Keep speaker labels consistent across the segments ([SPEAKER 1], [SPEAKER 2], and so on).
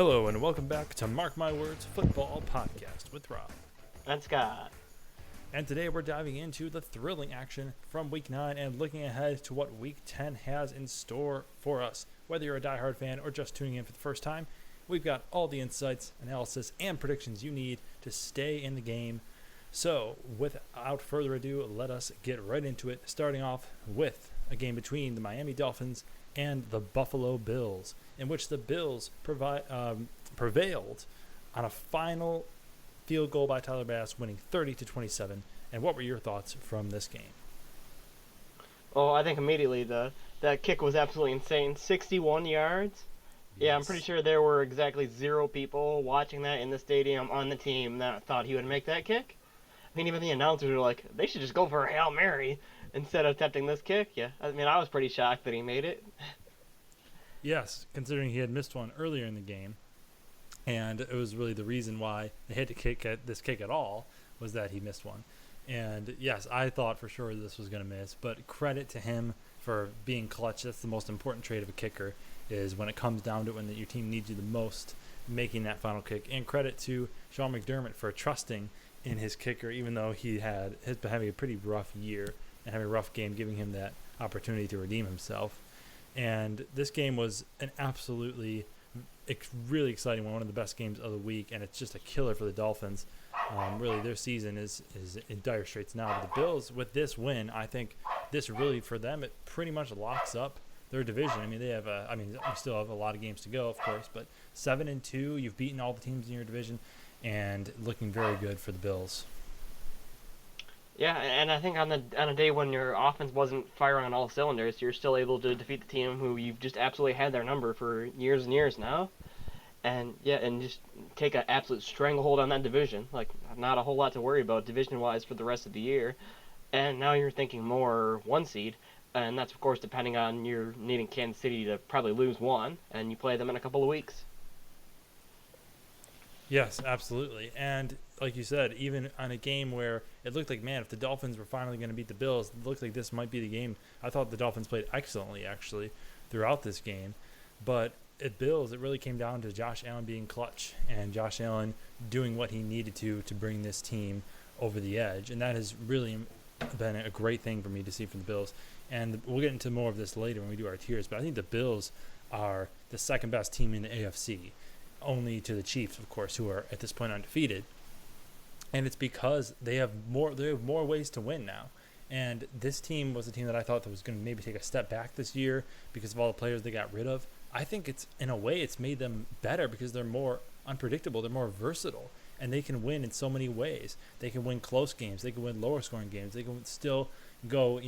[SPEAKER 1] Hello and welcome back to Mark My Words Football Podcast with Rob.
[SPEAKER 2] And Scott.
[SPEAKER 1] And today we're diving into the thrilling action from Week 9 and looking ahead to what Week 10 has in store for us. Whether you're a diehard fan or just tuning in for the first time, we've got all the insights, analysis, and predictions you need to stay in the game. So, without further ado, let us get right into it, starting off with a game between the Miami Dolphins and the Buffalo Bills, in which the Bills prevailed on a final field goal by Tyler Bass, winning 30-27. And what were your thoughts from this game?
[SPEAKER 2] Well, I think immediately that kick was absolutely insane. 61 yards.
[SPEAKER 1] Yes.
[SPEAKER 2] Yeah, I'm pretty sure there were exactly 0 people watching that in the stadium on the team that thought he would make that kick. I mean, even the announcers were like, they should just go for a Hail Mary instead of attempting this kick. Yeah, I mean, I was pretty shocked that he made it.
[SPEAKER 1] Yes, considering he had missed one earlier in the game. And it was really the reason why they had to kick at this kick at all, was that he missed one. And yes, I thought for sure this was going to miss, but credit to him for being clutch. That's the most important trait of a kicker, is when it comes down to it, when your team needs you the most, making that final kick. And credit to Sean McDermott for trusting in his kicker, even though he has been having a pretty rough year and having a rough game, giving him that opportunity to redeem himself. And this game was an absolutely really exciting one of the best games of the week, and it's just a killer for the Dolphins. Really, their season is in dire straits now. But the Bills, with this win, I think this really, for them, it pretty much locks up their division. I mean, they have we still have a lot of games to go, of course, but 7-2, you've beaten all the teams in your division, and looking very good for the Bills.
[SPEAKER 2] Yeah, and I think on a day when your offense wasn't firing on all cylinders, you're still able to defeat the team who you've just absolutely had their number for years and years now. And yeah, and just take an absolute stranglehold on that division. Like, not a whole lot to worry about division-wise for the rest of the year. And now you're thinking more 1 seed, and that's of course depending on you're needing Kansas City to probably lose one, and you play them in a couple of weeks.
[SPEAKER 1] Yes, absolutely. And like you said, even on a game where it looked like, man, if the Dolphins were finally going to beat the Bills, it looked like this might be the game. I thought the Dolphins played excellently, actually, throughout this game. But at Bills, it really came down to Josh Allen being clutch and Josh Allen doing what he needed to bring this team over the edge. And that has really been a great thing for me to see from the Bills. And we'll get into more of this later when we do our tiers. But I think the Bills are the second best team in the AFC, only to the Chiefs, of course, who are at this point undefeated. And it's because they have more ways to win now. And this team was a team that I thought that was going to maybe take a step back this year because of all the players they got rid of. I think in a way it's made them better because they're more unpredictable, they're more versatile, and they can win in so many ways. They can win close games, they can win lower scoring games, they can still go,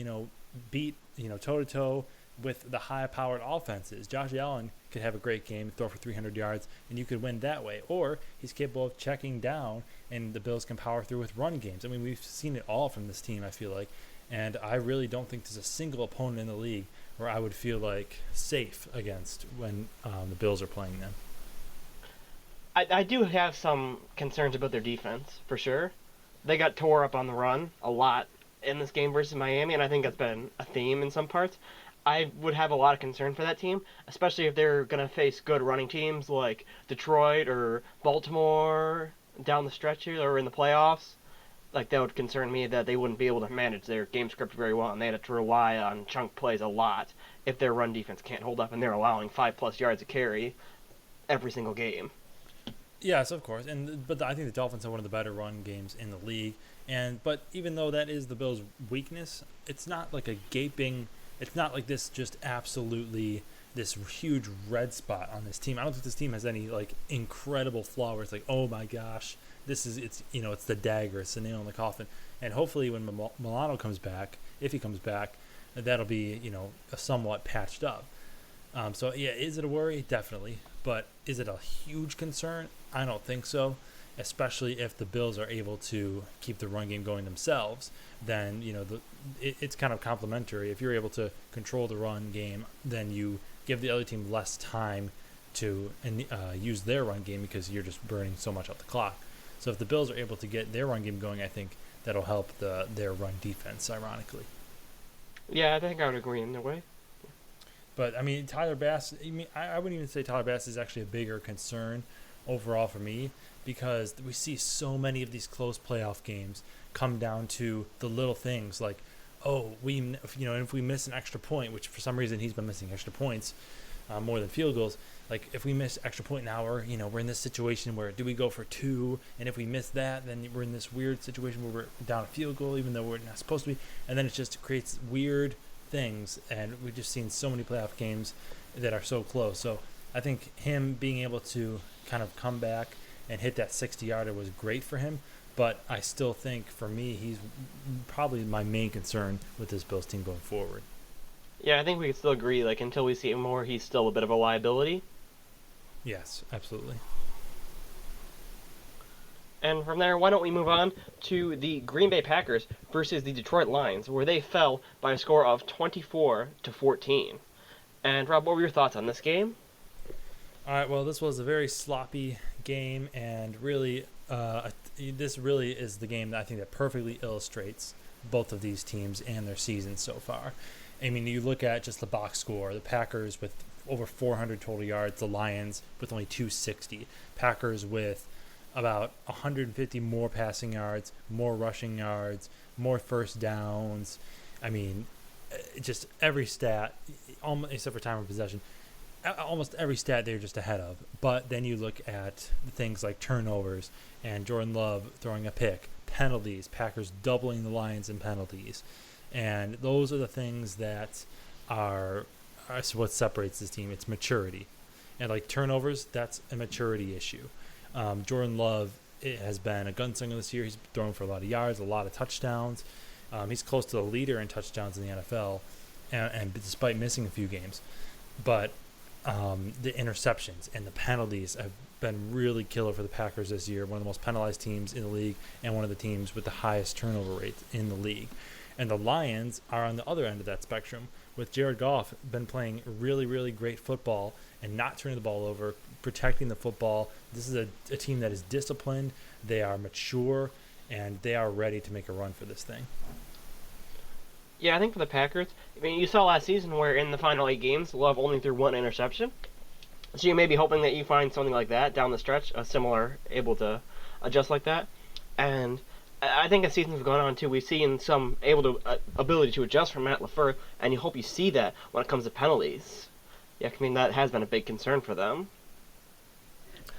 [SPEAKER 1] beat, toe-to-toe with the high-powered offenses. Josh Allen could have a great game, throw for 300 yards, and you could win that way. Or he's capable of checking down, and the Bills can power through with run games. I mean, we've seen it all from this team, I feel like. And I really don't think there's a single opponent in the league where I would feel like safe against when the Bills are playing them.
[SPEAKER 2] I do have some concerns about their defense, for sure. They got tore up on the run a lot in this game versus Miami, and I think that's been a theme in some parts. I would have a lot of concern for that team, especially if they're going to face good running teams like Detroit or Baltimore down the stretch here or in the playoffs. Like, that would concern me that they wouldn't be able to manage their game script very well, and they had to rely on chunk plays a lot if their run defense can't hold up and they're allowing 5+ yards a carry every single game.
[SPEAKER 1] Yes, of course, but I think the Dolphins have one of the better run games in the league. But even though that is the Bills' weakness, it's not like a gaping. It's not like this just absolutely this huge red spot on this team. I don't think this team has any like incredible flaw where it's like, oh my gosh, it's the dagger, it's the nail in the coffin. And hopefully when Milano comes back, if he comes back, that'll be somewhat patched up. So yeah, is it a worry? Definitely. But is it a huge concern? I don't think so. Especially if the Bills are able to keep the run game going themselves, then it's kind of complementary. If you're able to control the run game, then you give the other team less time to use their run game because you're just burning so much off the clock. So if the Bills are able to get their run game going, I think that'll help their run defense, ironically.
[SPEAKER 2] Yeah, I think I would agree in a way.
[SPEAKER 1] But I mean, Tyler Bass. I wouldn't even say Tyler Bass is actually a bigger concern overall for me because we see so many of these close playoff games come down to the little things like, oh, if we miss an extra point, which for some reason he's been missing extra points more than field goals. Like if we miss extra point now, we're in this situation where do we go for two? And if we miss that, then we're in this weird situation where we're down a field goal, even though we're not supposed to be. And then it just creates weird things. And we've just seen so many playoff games that are so close. So I think him being able to kind of come back and hit that 60-yarder was great for him. But I still think for me, he's probably my main concern with this Bills team going forward.
[SPEAKER 2] Yeah, I think we can still agree. Like until we see him more, he's still a bit of a liability.
[SPEAKER 1] Yes, absolutely.
[SPEAKER 2] And from there, why don't we move on to the Green Bay Packers versus the Detroit Lions, where they fell by a score of 24-14. And Rob, what were your thoughts on this game?
[SPEAKER 1] All right, well, this was a very sloppy game, and really, this really is the game that I think that perfectly illustrates both of these teams and their season so far. I mean, you look at just the box score, the Packers with over 400 total yards, the Lions with only 260. Packers with about 150 more passing yards, more rushing yards, more first downs. I mean, just every stat, except for time of possession, almost every stat they're just ahead of. But then you look at things like turnovers and Jordan Love throwing a pick, penalties, Packers doubling the Lions in penalties. And those are the things that are what separates this team. It's maturity. And like turnovers, that's a maturity issue. Jordan Love has been a gunslinger this year. He's thrown for a lot of yards, a lot of touchdowns. He's close to the leader in touchdowns in the NFL, and despite missing a few games. But the interceptions and the penalties have been really killer for the Packers this year. One of the most penalized teams in the league and one of the teams with the highest turnover rate in the league. And the Lions are on the other end of that spectrum, with Jared Goff been playing really, really great football and not turning the ball over, protecting the football. This is a team that is disciplined, they are mature, and they are ready to make a run for this thing.
[SPEAKER 2] Yeah, I think for the Packers, I mean, you saw last season where in the final 8 games, Love only threw 1 interception. So you may be hoping that you find something like that down the stretch, a similar, able to adjust like that. And I think as seasons have gone on too, we've seen some ability to adjust from Matt LaFleur, and you hope you see that when it comes to penalties. Yeah, I mean that has been a big concern for them.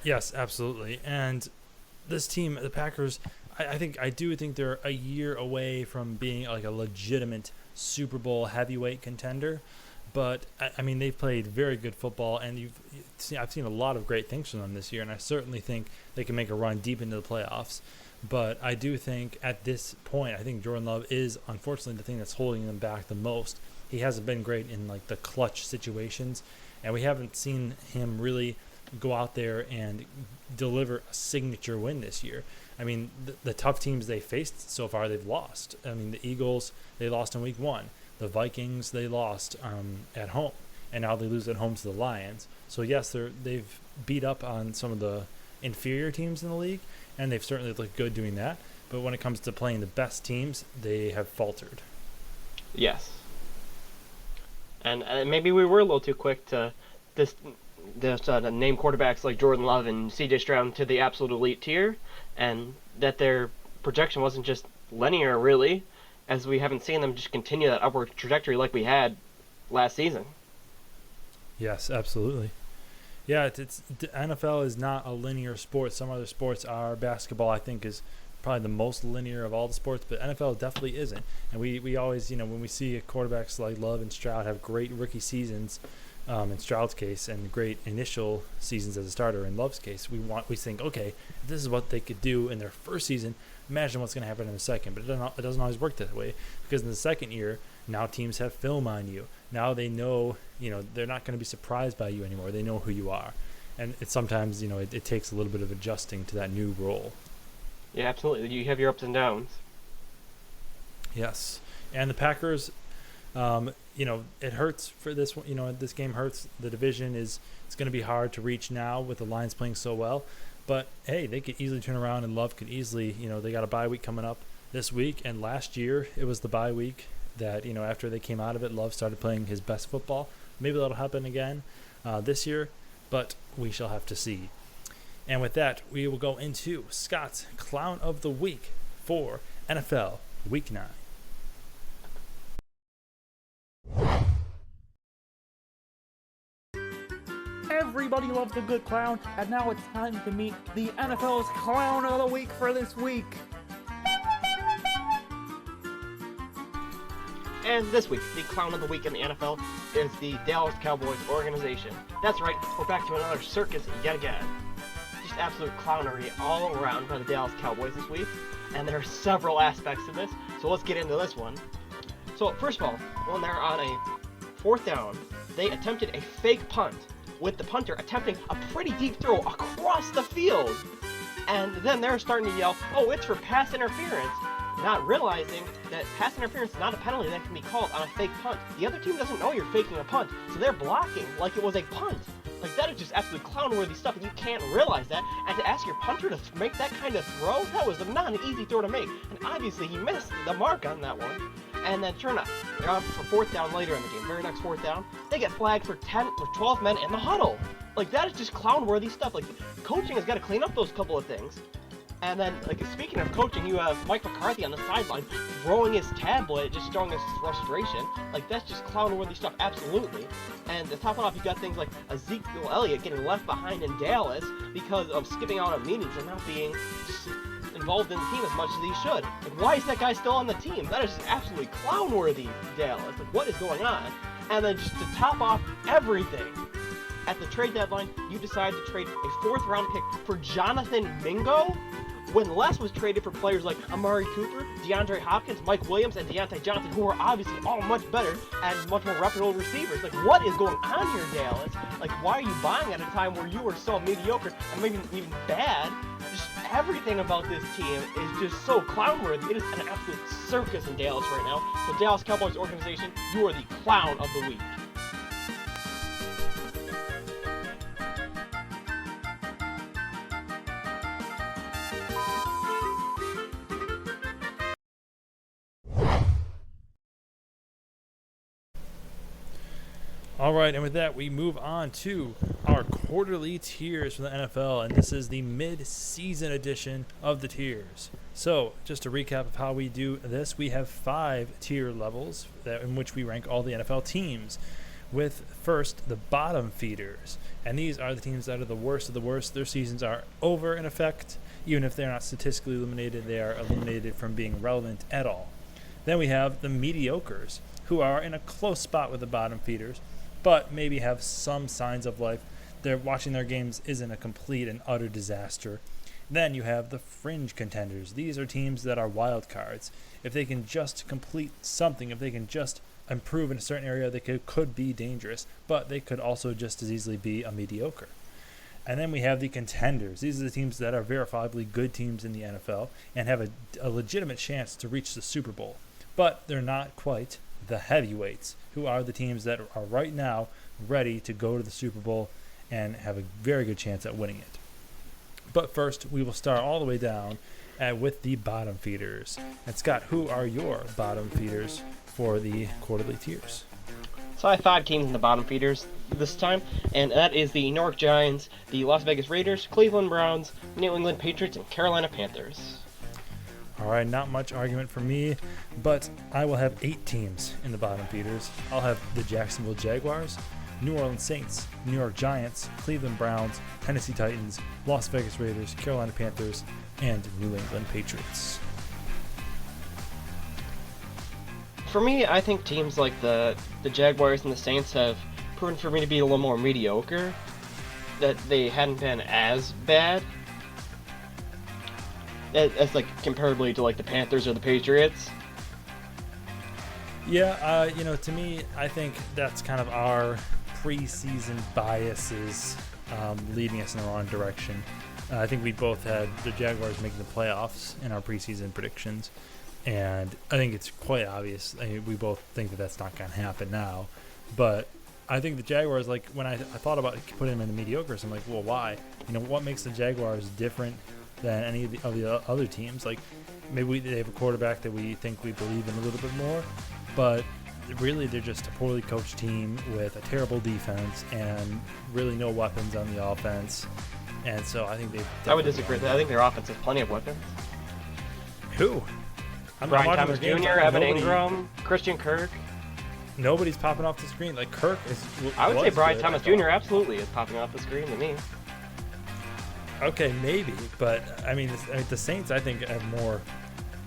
[SPEAKER 1] Yes, absolutely. And this team, the Packers, I do think they're a year away from being like a legitimate Super Bowl heavyweight contender. But I mean, they've played very good football, and I've seen a lot of great things from them this year, and I certainly think they can make a run deep into the playoffs. But I do think at this point, I think Jordan Love is unfortunately the thing that's holding them back the most. He hasn't been great in like the clutch situations, and we haven't seen him really go out there and deliver a signature win this year. I mean, the tough teams they faced so far, they've lost. I mean, the Eagles, they lost in week 1. The Vikings, they lost at home, and now they lose at home to the Lions. So yes, they've beat up on some of the inferior teams in the league, and they've certainly looked good doing that. But when it comes to playing the best teams, they have faltered.
[SPEAKER 2] Yes. And maybe we were a little too quick to name quarterbacks like Jordan Love and C.J. Stroud to the absolute elite tier, and that their projection wasn't just linear, really, as we haven't seen them just continue that upward trajectory like we had last season.
[SPEAKER 1] Yes, absolutely. Yeah, it's the NFL is not a linear sport. Some other sports are. Basketball, I think, is probably the most linear of all the sports, but NFL definitely isn't. And we always, when we see quarterbacks like Love and Stroud have great rookie seasons, in Stroud's case, and great initial seasons as a starter in Love's case, we think, okay, if this is what they could do in their first season, imagine what's going to happen in the second. But it doesn't always work that way, because in the second year, now teams have film on you. Now they know, they're not going to be surprised by you anymore. They know who you are. And it's sometimes, it takes a little bit of adjusting to that new role.
[SPEAKER 2] Yeah, absolutely. You have your ups and downs.
[SPEAKER 1] Yes. And the Packers, it hurts for this one. This game hurts. The division it's going to be hard to reach now with the Lions playing so well. But, hey, they could easily turn around, and Love could easily, they got a bye week coming up this week. And last year, it was the bye week that, after they came out of it, Love started playing his best football. Maybe that'll happen again this year, but we shall have to see. And with that, we will go into Scott's Clown of the Week for NFL Week 9.
[SPEAKER 3] Everybody loves a good clown, and now it's time to meet the NFL's Clown of the Week for this week.
[SPEAKER 2] And this week, the Clown of the Week in the NFL is the Dallas Cowboys organization. That's right, we're back to another circus yet again. Just absolute clownery all around by the Dallas Cowboys this week, and there are several aspects to this, so let's get into this one. So first of all, when they're on a 4th down, they attempted a fake punt, with the punter attempting a pretty deep throw across the field. And then they're starting to yell, oh, it's for pass interference, not realizing that pass interference is not a penalty that can be called on a fake punt. The other team doesn't know you're faking a punt, so they're blocking like it was a punt. Like, that is just absolute clown-worthy stuff, and you can't realize that. And to ask your punter to make that kind of throw, that was not an easy throw to make. And obviously, he missed the mark on that one. And then, sure enough, they're on for 4th down later in the game. Very next 4th down, they get flagged for 12 men in the huddle. Like, that is just clown-worthy stuff. Like, coaching has got to clean up those couple of things. And then, like, speaking of coaching, you have Mike McCarthy on the sideline throwing his tablet, just showing his frustration. Like, that's just clown-worthy stuff, absolutely. And to top it off, you got things like Ezekiel Elliott getting left behind in Dallas because of skipping out on meetings and not being involved in the team as much as he should. Like, why is that guy still on the team? That is just absolutely clown-worthy, Dallas. Like, what is going on? And then just to top off everything, at the trade deadline, you decided to trade a 4th-round pick for Jonathan Mingo, when Les was traded for players like Amari Cooper, DeAndre Hopkins, Mike Williams, and Deontay Johnson, who are obviously all much better and much more reputable receivers. Like, what is going on here, Dallas? Like, why are you buying at a time where you were so mediocre and maybe even bad? Just everything about this team is just so clown-worthy. It is an absolute circus in Dallas right now. The Dallas Cowboys organization, you are the clown of the week.
[SPEAKER 1] All right, and with that, we move on to our quarterly tiers from the NFL, and this is the mid-season edition of the tiers. So, just to recap of how we do this, we have 5 tier levels in which we rank all the NFL teams, with first the bottom feeders, and these are the teams that are the worst of the worst. Their seasons are over in effect. Even if they're not statistically eliminated, they are eliminated from being relevant at all. Then we have the mediocres, who are in a close spot with the bottom feeders, but maybe have some signs of life. They're watching their games isn't a complete and utter disaster. Then you have the fringe contenders. These are teams that are wild cards. If they can just complete something, if they can just improve in a certain area, they could be dangerous, but they could also just as easily be a mediocre. And then we have the contenders. These are the teams that are verifiably good teams in the NFL and have a legitimate chance to reach the Super Bowl. But they're not quite the heavyweights, who are the teams that are right now ready to go to the Super Bowl and have a very good chance at winning it. But first, we will start all the way down with the bottom feeders. And Scott, who are your bottom feeders for the quarterly tiers?
[SPEAKER 2] So I have 5 teams in the bottom feeders this time, and that is the New York Giants, the Las Vegas Raiders, Cleveland Browns, New England Patriots, and Carolina Panthers.
[SPEAKER 1] All right, not much argument for me, but I will have 8 teams in the bottom feeders. I'll have the Jacksonville Jaguars, New Orleans Saints, New York Giants, Cleveland Browns, Tennessee Titans, Las Vegas Raiders, Carolina Panthers, and New England Patriots.
[SPEAKER 2] For me, I think teams like the Jaguars and the Saints have proven for me to be a little more mediocre, that they hadn't been as bad as like comparably to like the Panthers or the Patriots.
[SPEAKER 1] Yeah, to me, I think that's kind of our preseason biases leading us in the wrong direction. I think we both had the Jaguars making the playoffs in our preseason predictions, and I think it's quite obvious. We both think that that's not going to happen now, but I think the Jaguars, like when I thought about putting them in the mediocres, I'm like, well, why? What makes the Jaguars different than any of the other teams? Like, maybe they have a quarterback that we think we believe in a little bit more, but really they're just a poorly coached team with a terrible defense and really no weapons on the offense. And so I think they.
[SPEAKER 2] I would disagree with that. I think their offense has plenty of weapons.
[SPEAKER 1] Who?
[SPEAKER 2] Brian
[SPEAKER 1] watching
[SPEAKER 2] Thomas
[SPEAKER 1] those games,
[SPEAKER 2] Jr., Evan
[SPEAKER 1] nobody-
[SPEAKER 2] Ingram, Christian Kirk.
[SPEAKER 1] Nobody's popping off the screen. Like Kirk is.
[SPEAKER 2] I would say
[SPEAKER 1] was
[SPEAKER 2] Brian
[SPEAKER 1] good,
[SPEAKER 2] Thomas
[SPEAKER 1] I thought.
[SPEAKER 2] Jr. absolutely is popping off the screen to me.
[SPEAKER 1] Okay, maybe, but I mean, the Saints I think have more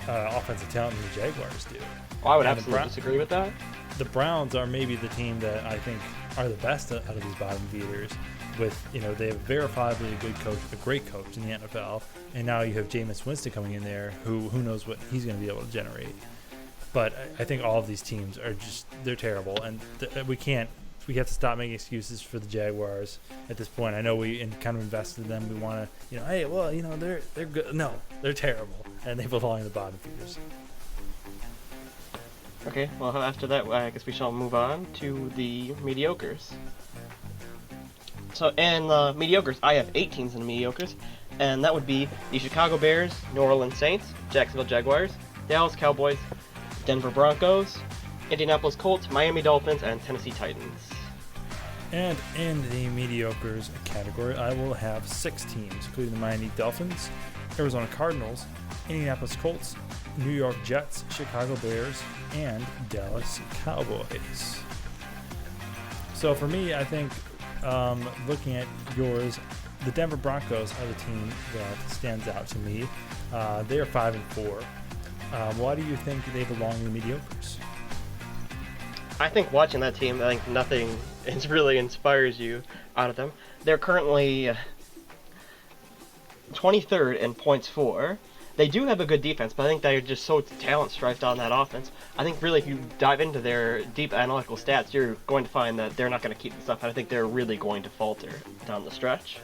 [SPEAKER 1] offensive talent than the Jaguars do.
[SPEAKER 2] Well, I would
[SPEAKER 1] And the
[SPEAKER 2] absolutely
[SPEAKER 1] Brown-
[SPEAKER 2] disagree with that.
[SPEAKER 1] The Browns are maybe the team that I think are the best out of these bottom feeders. With they have verifiably a good coach, a great coach in the NFL, and now you have Jameis Winston coming in there, who knows what he's going to be able to generate. But I think all of these teams are they're terrible, and we have to stop making excuses for the Jaguars at this point. I know we kind of invested in them. We want to, hey, well, they're good. No, they're terrible, and they belong in the bottom feeders.
[SPEAKER 2] Okay, well, after that, I guess we shall move on to the mediocres. So, in the mediocres, I have 8 teams in the mediocres, and that would be the Chicago Bears, New Orleans Saints, Jacksonville Jaguars, Dallas Cowboys, Denver Broncos, Indianapolis Colts, Miami Dolphins, and Tennessee Titans.
[SPEAKER 1] And in the mediocres category, I will have 6 teams, including the Miami Dolphins, Arizona Cardinals, Indianapolis Colts, New York Jets, Chicago Bears, and Dallas Cowboys. So for me, I think looking at yours, the Denver Broncos are the team that stands out to me. They are 5-4. Why do you think they belong in the mediocres?
[SPEAKER 2] I think watching that team, I think nothing really inspires you out of them. They're currently 23rd in points for. They do have a good defense, but I think they're just so talent-striped on that offense. I think really if you dive into their deep analytical stats, you're going to find that they're not going to keep this up. I think they're really going to falter down the stretch.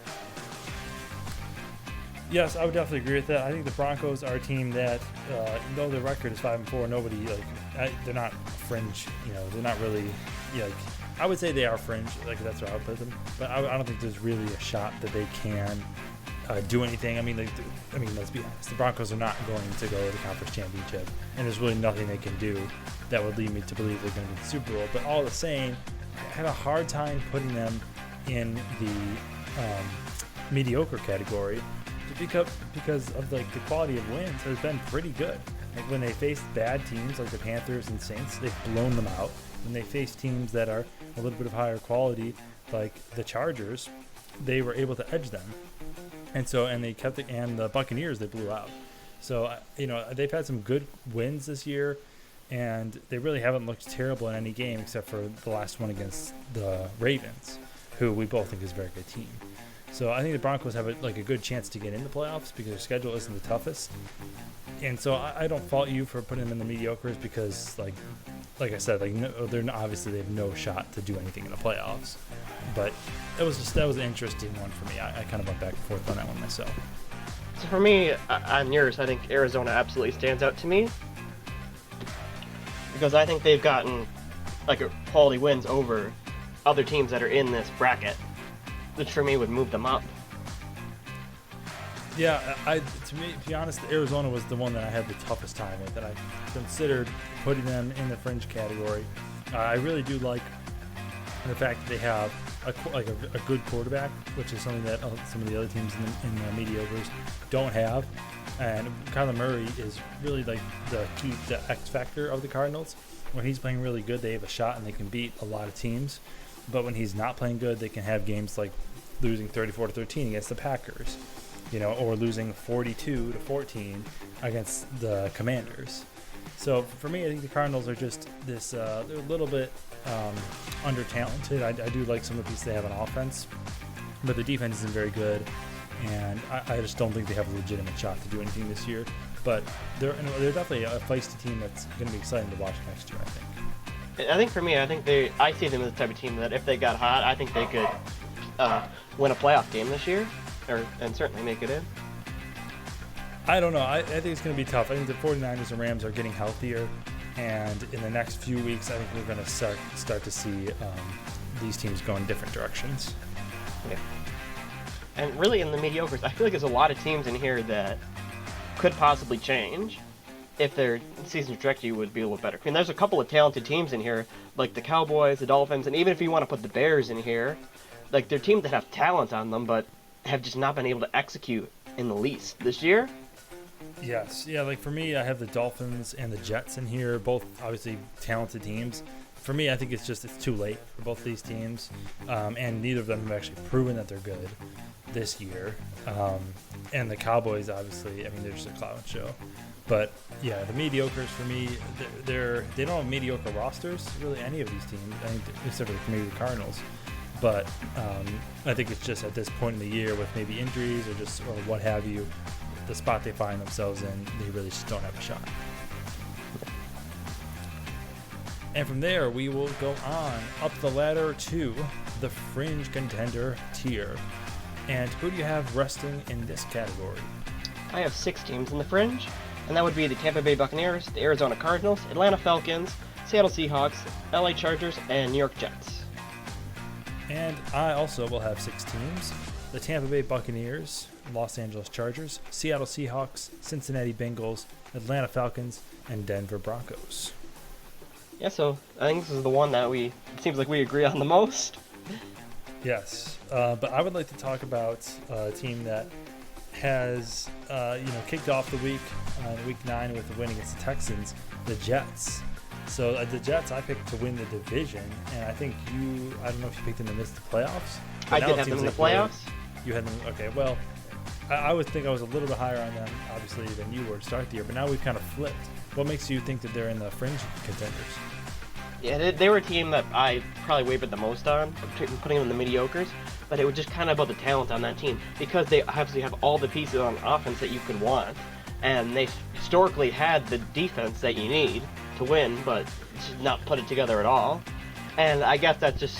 [SPEAKER 1] Yes, I would definitely agree with that. I think the Broncos are a team that, though their record is 5-4, nobody they're not fringe. They're not really I would say they are fringe. That's where I would put them. But I don't think there's really a shot that they can do anything. I mean, let's be honest. The Broncos are not going to go to the conference championship, and there's really nothing they can do that would lead me to believe they're going to be the Super Bowl. But all the same, I have a hard time putting them in the mediocre category. Because of the quality of wins has been pretty good. Like when they faced bad teams like the Panthers and Saints, they've blown them out. When they face teams that are a little bit of higher quality, like the Chargers, they were able to edge them. And they kept it. And the Buccaneers, they blew out. So they've had some good wins this year, and they really haven't looked terrible in any game except for the last one against the Ravens, who we both think is a very good team. So I think the Broncos have a good chance to get in the playoffs because their schedule isn't the toughest. And so I don't fault you for putting them in the mediocres because, like I said, obviously they have no shot to do anything in the playoffs. But that was an interesting one for me. I kind of went back and forth on that one myself.
[SPEAKER 2] So for me, on yours, I think Arizona absolutely stands out to me because I think they've gotten quality wins over other teams that are in this bracket, which for me would move them up.
[SPEAKER 1] Yeah, to be honest, Arizona was the one that I had the toughest time with, and I considered putting them in the fringe category. I really do like the fact that they have a good quarterback, which is something that some of the other teams in the mediocres don't have. And Kyler Murray is really the X factor of the Cardinals. When he's playing really good, they have a shot and they can beat a lot of teams. But when he's not playing good, they can have games like losing 34-13 against the Packers, or losing 42-14 against the Commanders. So for me, I think the Cardinals are just they're a little bit under-talented. I do like some of the pieces they have on offense, but the defense isn't very good, and I just don't think they have a legitimate shot to do anything this year. But they're definitely a feisty team that's going to be exciting to watch next year, I think.
[SPEAKER 2] I think for me, I see them as the type of team that if they got hot, I think they could win a playoff game this year, and certainly make it in.
[SPEAKER 1] I don't know. I think it's going to be tough. I think the 49ers and Rams are getting healthier, and in the next few weeks, I think we're going to start to see these teams go in different directions.
[SPEAKER 2] Yeah. And really, in the mediocres, I feel like there's a lot of teams in here that could possibly change. if their season trajectory would be a little better. I mean, there's a couple of talented teams in here, like the Cowboys, the Dolphins, and even if you want to put the Bears in here, like they're teams that have talent on them, but have just not been able to execute in the least this year.
[SPEAKER 1] Yes, yeah. Like for me, I have the Dolphins and the Jets in here, both obviously talented teams. For me, I think it's too late for both these teams, and neither of them have actually proven that they're good this year. And the Cowboys, obviously, I mean, they're just a clown show. But yeah, the mediocres for me, they don't have mediocre rosters. Really, any of these teams, I think, except for maybe the Cardinals. But I think it's just at this point in the year, with maybe injuries or what have you, the spot they find themselves in, they really just don't have a shot. And from there, we will go on up the ladder to the fringe contender tier. And who do you have resting in this category?
[SPEAKER 2] I have 6 teams in the fringe, and that would be the Tampa Bay Buccaneers, the Arizona Cardinals, Atlanta Falcons, Seattle Seahawks, LA Chargers, and New York Jets.
[SPEAKER 1] And I also will have 6 teams: the Tampa Bay Buccaneers, Los Angeles Chargers, Seattle Seahawks, Cincinnati Bengals, Atlanta Falcons, and Denver Broncos.
[SPEAKER 2] Yeah, so I think this is the one that it seems like we agree on the most.
[SPEAKER 1] Yes, but I would like to talk about a team that has, kicked off the week, week 9 with the win against the Texans, the Jets. So the Jets I picked to win the division, and I think I don't know if you picked them to miss the playoffs.
[SPEAKER 2] I did have them in the playoffs.
[SPEAKER 1] You had them, okay, well, I would think I was a little bit higher on them, obviously, than you were to start the year, but now we've kind of flipped. What makes you think that they're in the fringe contenders?
[SPEAKER 2] Yeah, they were a team that I probably wavered the most on, putting them in the mediocres, but it was just kind of about the talent on that team, because they obviously have all the pieces on offense that you could want, and they historically had the defense that you need to win, but just not put it together at all. And I guess that's just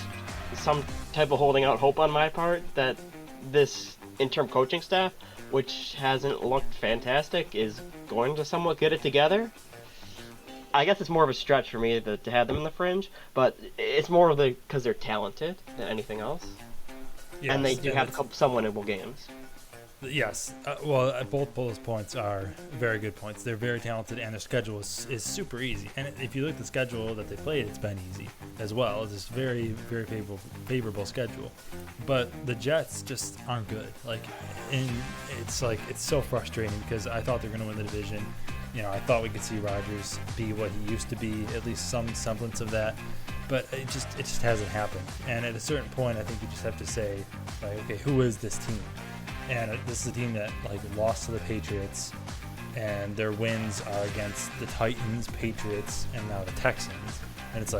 [SPEAKER 2] some type of holding out hope on my part that this interim coaching staff, which hasn't looked fantastic, is going to somewhat get it together. I guess it's more of a stretch for me to have them in the fringe, but it's more of because they're talented than anything else. Yes, and they do have some winnable games.
[SPEAKER 1] Yes. Both those points are very good points. They're very talented, and their schedule is super easy. And if you look at the schedule that they played, it's been easy as well. It's just very, very favorable schedule. But the Jets just aren't good. It's so frustrating because I thought they were going to win the division. I thought we could see Rodgers be what he used to be, at least some semblance of that. But it just hasn't happened. And at a certain point, I think you just have to say, okay, who is this team? And this is a team that lost to the Patriots, and their wins are against the Titans, Patriots, and now the Texans. And it's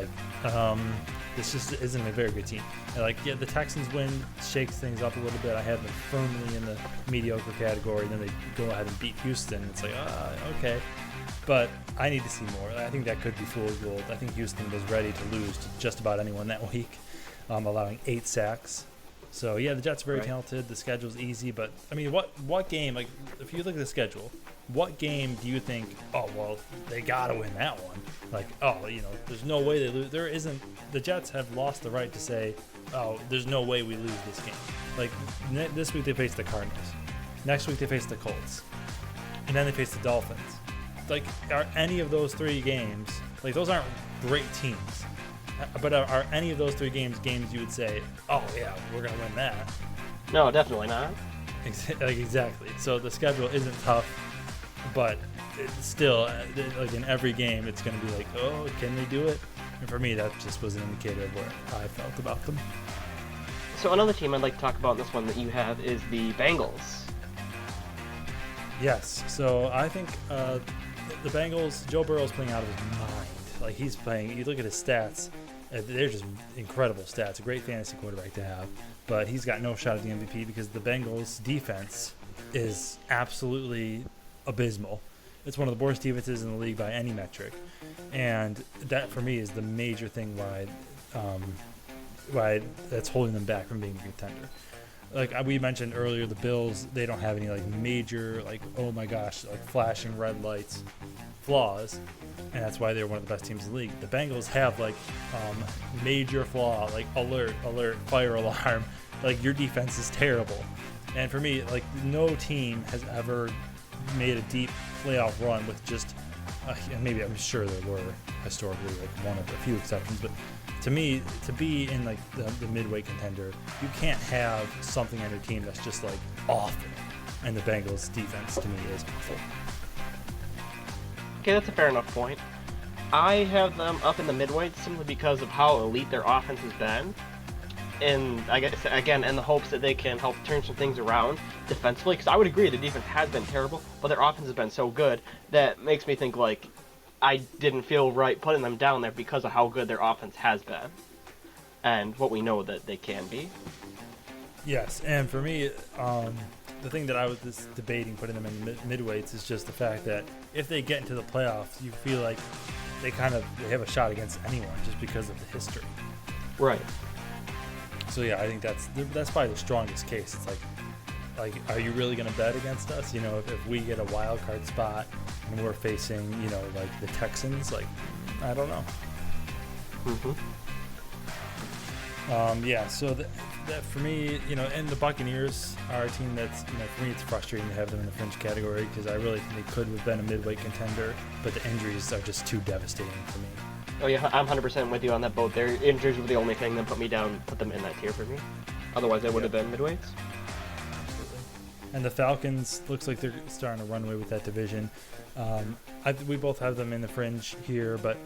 [SPEAKER 1] this just isn't a very good team. And the Texans win shakes things up a little bit. I have them firmly in the mediocre category. Then they go ahead and beat Houston. It's okay. But I need to see more. I think that could be fool's gold. I think Houston was ready to lose to just about anyone that week, allowing 8 sacks. So yeah, the Jets are very talented. The schedule's easy, but I mean, what game? If you look at the schedule, what game do you think? Oh well, they gotta win that one. There's no way they lose. There isn't. The Jets have lost the right to say, oh, there's no way we lose this game. This week they face the Cardinals. Next week they face the Colts, and then they face the Dolphins. Are any of those 3 games? Those aren't great teams. But are any of those 3 games you would say, oh yeah, we're gonna win that?
[SPEAKER 2] No, definitely not.
[SPEAKER 1] Exactly. So the schedule isn't tough, but it's still in every game it's gonna be oh, can they do it? And for me, that just was an indicator of where I felt about them.
[SPEAKER 2] So another team I'd like to talk about in this one that you have is the Bengals.
[SPEAKER 1] Yes. So I think the Bengals, Joe Burrow's playing out of his mind. He's playing. You look at his stats. They're just incredible stats. A great fantasy quarterback to have. But he's got no shot at the MVP because the Bengals' defense is absolutely abysmal. It's one of the worst defenses in the league by any metric. And that, for me, is the major thing why that's holding them back from being a contender. We mentioned earlier, the Bills, they don't have any major, oh my gosh, flashing red lights flaws, and that's why they're one of the best teams in the league. The Bengals have major flaw, alert, fire alarm. Your defense is terrible. And for me, no team has ever made a deep playoff run with just and maybe I'm sure there were historically like one of a few exceptions, but to me, to be in like the midweight contender, you can't have something on your team that's just like awful. And the Bengals defense to me is awful.
[SPEAKER 2] Okay, that's a fair enough point. I have them up in the midweight simply because of how elite their offense has been. And I guess, again, in the hopes that they can help turn some things around defensively. Because I would agree the defense has been terrible, but their offense has been so good that makes me think, like, I didn't feel right putting them down there because of how good their offense has been. And what we know that they can be.
[SPEAKER 1] Yes, and for me, the thing that I was just debating putting them in midweights is just the fact that if they get into the playoffs, you feel like they have a shot against anyone just because of the history.
[SPEAKER 2] Right.
[SPEAKER 1] So yeah, I think that's probably the strongest case. It's like, are you really going to bet against us? You know, if we get a wild card spot and we're facing, you know, like the Texans, like, I don't know.
[SPEAKER 2] Mm-hmm.
[SPEAKER 1] Yeah, so that for me, you know, and the Buccaneers are a team that's, you know, for me it's frustrating to have them in the fringe category because I really think they could have been a midweight contender, but the injuries are just too devastating for me.
[SPEAKER 2] Oh yeah, I'm 100% with you on that boat. Their injuries were the only thing that put them in that tier for me. Otherwise, they would have been midweights.
[SPEAKER 1] Absolutely. And the Falcons looks like they're starting to run away with that division. We both have them in the fringe here, but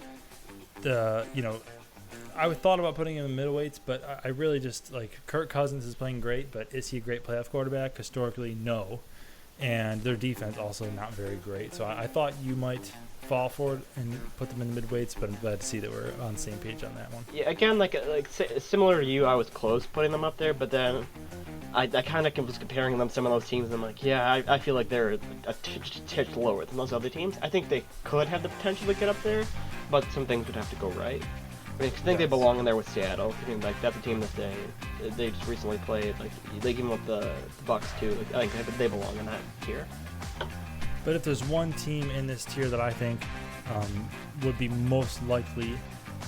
[SPEAKER 1] you know, I thought about putting him in the middleweights, but I really just like Kirk Cousins is playing great, but is he a great playoff quarterback? Historically, no. And their defense also not very great. So I thought you might fall for it and put them in the midweights, but I'm glad to see that we're on the same page on that one.
[SPEAKER 2] Yeah, again, like similar to you, I was close putting them up there, but then I kind of was comparing them to some of those teams, and I'm like, yeah, I feel like they're a titch lower than those other teams. I think they could have the potential to get up there, but some things would have to go right. I mean, I think they belong in there with Seattle. I mean, like that's a team that they just recently played. Like they give them with the Bucks too. Like I think they belong in that tier.
[SPEAKER 1] But if there's one team in this tier that I think would be most likely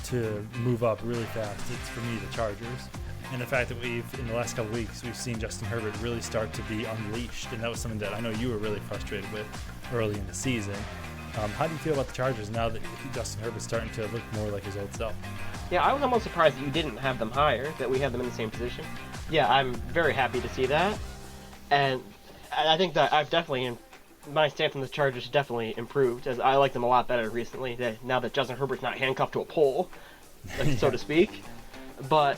[SPEAKER 1] to move up really fast, it's for me the Chargers. And the fact that in the last couple of weeks, we've seen Justin Herbert really start to be unleashed. And that was something that I know you were really frustrated with early in the season. How do you feel about the Chargers now that Justin Herbert's starting to look more like his old self?
[SPEAKER 2] Yeah, I was almost surprised that you didn't have them higher, that we have them in the same position. Yeah, I'm very happy to see that. And I think that my stance on the Chargers definitely improved, as I like them a lot better recently, now that Justin Herbert's not handcuffed to a pole, so to speak. But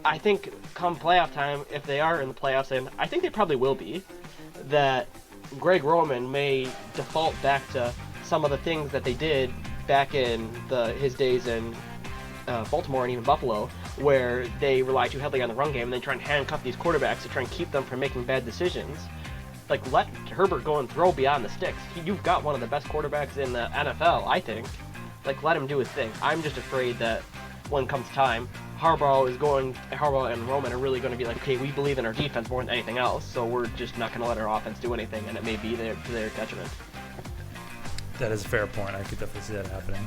[SPEAKER 2] I think come playoff time, if they are in the playoffs, and I think they probably will be, that Greg Roman may default back to some of the things that they did back in his days in Baltimore and even Buffalo, where they rely too heavily on the run game and they try and handcuff these quarterbacks to try and keep them from making bad decisions. Like, let Herbert go and throw beyond the sticks. You've got one of the best quarterbacks in the NFL, I think. Like, let him do his thing. I'm just afraid that when comes time, Harbaugh and Roman are really going to be like, okay, we believe in our defense more than anything else, so we're just not going to let our offense do anything, and it may be to their detriment.
[SPEAKER 1] That is a fair point. I could definitely see that happening.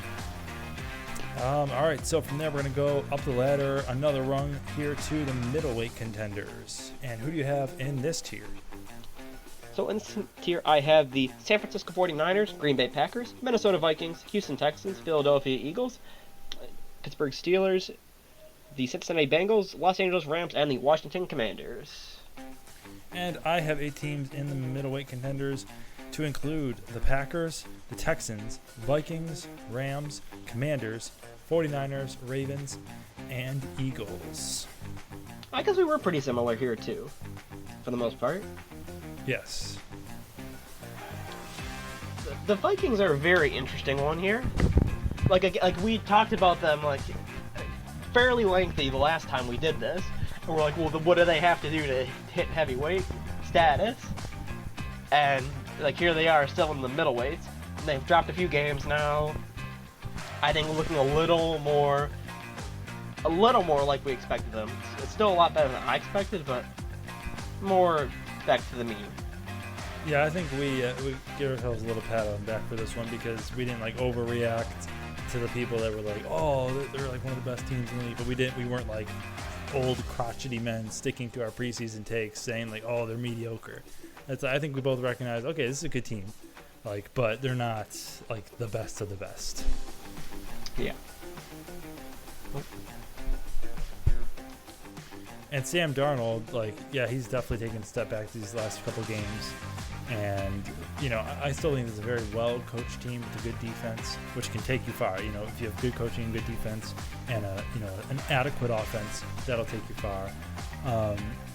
[SPEAKER 1] All right, so from there, we're going to go up the ladder, another rung here to the middleweight contenders. And who do you have in this tier?
[SPEAKER 2] So in this tier, I have the San Francisco 49ers, Green Bay Packers, Minnesota Vikings, Houston Texans, Philadelphia Eagles, Pittsburgh Steelers, the Cincinnati Bengals, Los Angeles Rams, and the Washington Commanders.
[SPEAKER 1] And I have 8 teams in the middleweight contenders to include the Packers, the Texans, Vikings, Rams, Commanders, 49ers, Ravens, and Eagles.
[SPEAKER 2] I guess we were pretty similar here too, for the most part.
[SPEAKER 1] Yes.
[SPEAKER 2] The Vikings are a very interesting one here. Like we talked about them like fairly lengthy the last time we did this. And we're like, well, what do they have to do to hit heavyweight status? And like here they are still in the middleweights. And they've dropped a few games now. I think looking a little more like we expected them. It's still a lot better than I expected, but more back to the mean.
[SPEAKER 1] Yeah, I think we give ourselves a little pat on the back for this one because we didn't like overreact to the people that were like, oh, they're like one of the best teams in the league, but we weren't like old crotchety men sticking to our preseason takes saying like, oh, they're mediocre. I think we both recognize, okay, this is a good team. like, but they're not like the best of the best.
[SPEAKER 2] Yeah.
[SPEAKER 1] And Sam Darnold, like, yeah, he's definitely taken a step back these last couple games. And, you know, I still think it's a very well-coached team with a good defense, which can take you far. You know, if you have good coaching and good defense and, an adequate offense, that'll take you far.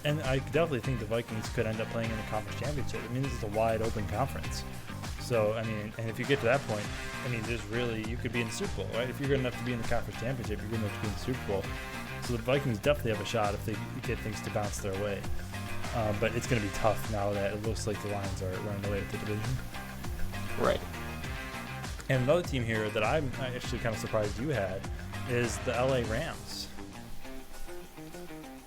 [SPEAKER 1] And I definitely think the Vikings could end up playing in the conference championship. I mean, this is a wide-open conference. So, I mean, and if you get to that point, I mean, you could be in the Super Bowl, right? If you're good enough to be in the conference championship, you're good enough to be in the Super Bowl. So the Vikings definitely have a shot if they get things to bounce their way. But it's going to be tough now that it looks like the Lions are running away with the division.
[SPEAKER 2] Right.
[SPEAKER 1] And another team here that I'm actually kind of surprised you had is the LA Rams.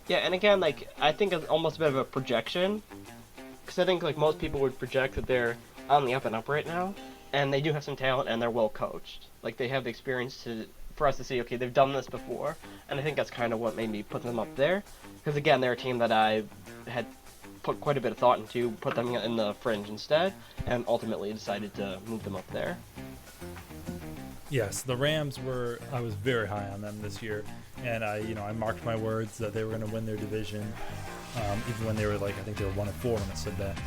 [SPEAKER 2] Yeah, and again, like, I think it's almost a bit of a projection. Because I think, like, most people would project that they're on the up and up right now. And they do have some talent, and they're well coached. Like, they have the experience for us to see, okay, they've done this before. And I think that's kind of what made me put them up there. Because, again, they're a team that I had put quite a bit of thought into, put them in the fringe instead, and ultimately decided to move them up there.
[SPEAKER 1] Yes, the Rams I was very high on them this year, and I marked my words that they were going to win their division, even when they were I think they were 1-4 when I said that,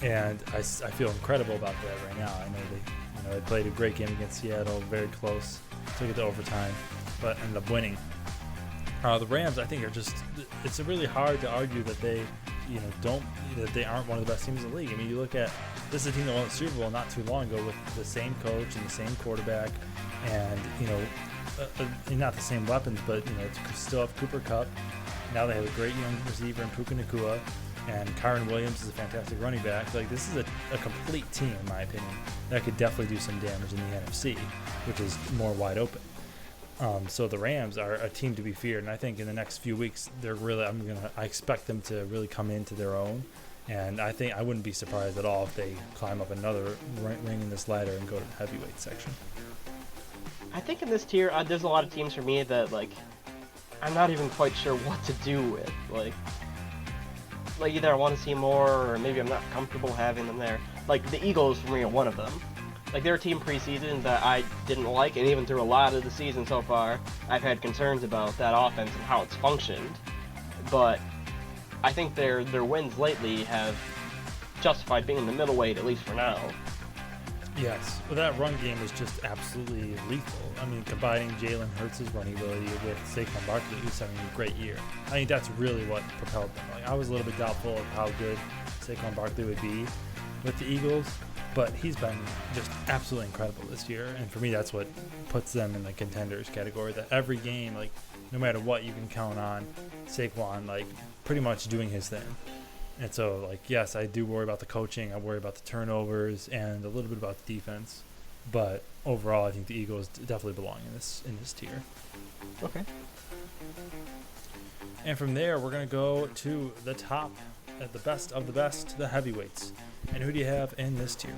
[SPEAKER 1] and I feel incredible about that right now. I know they played a great game against Seattle, very close, took it to overtime, but ended up winning. The Rams, I think, it's really hard to argue that they aren't one of the best teams in the league. I mean, you look at this is a team that won the Super Bowl not too long ago with the same coach and the same quarterback, and not the same weapons, but still have Cooper Kupp. Now they have a great young receiver in Puka Nacua, and Kyren Williams is a fantastic running back. Like, this is a complete team, in my opinion, that could definitely do some damage in the NFC, which is more wide open. So the Rams are a team to be feared, and I think in the next few weeks I expect them to really come into their own, and I think I wouldn't be surprised at all if they climb up another ring in this ladder and go to the heavyweight section.
[SPEAKER 2] I think in this tier, there's a lot of teams for me that, like, I'm not even quite sure what to do with. Like either I want to see more, or maybe I'm not comfortable having them there. Like, the Eagles, for me, are one of them. Like, they're a team preseason that I didn't like, and even through a lot of the season so far, I've had concerns about that offense and how it's functioned. But I think their wins lately have justified being in the middleweight, at least for now.
[SPEAKER 1] Yes, well, that run game is just absolutely lethal. I mean, combining Jalen Hurts' running ability with Saquon Barkley, who's having a great year. I think that's really what propelled them. Like, I was a little bit doubtful of how good Saquon Barkley would be with the Eagles, but he's been just absolutely incredible this year. And for me, that's what puts them in the contenders category. That every game, like, no matter what, you can count on Saquon, like, pretty much doing his thing. And so, like, yes, I do worry about the coaching. I worry about the turnovers and a little bit about the defense. But overall, I think the Eagles definitely belong in this tier.
[SPEAKER 2] Okay.
[SPEAKER 1] And from there, we're going to go to the top, at the best of the best, the heavyweights. And who do you have in this tier?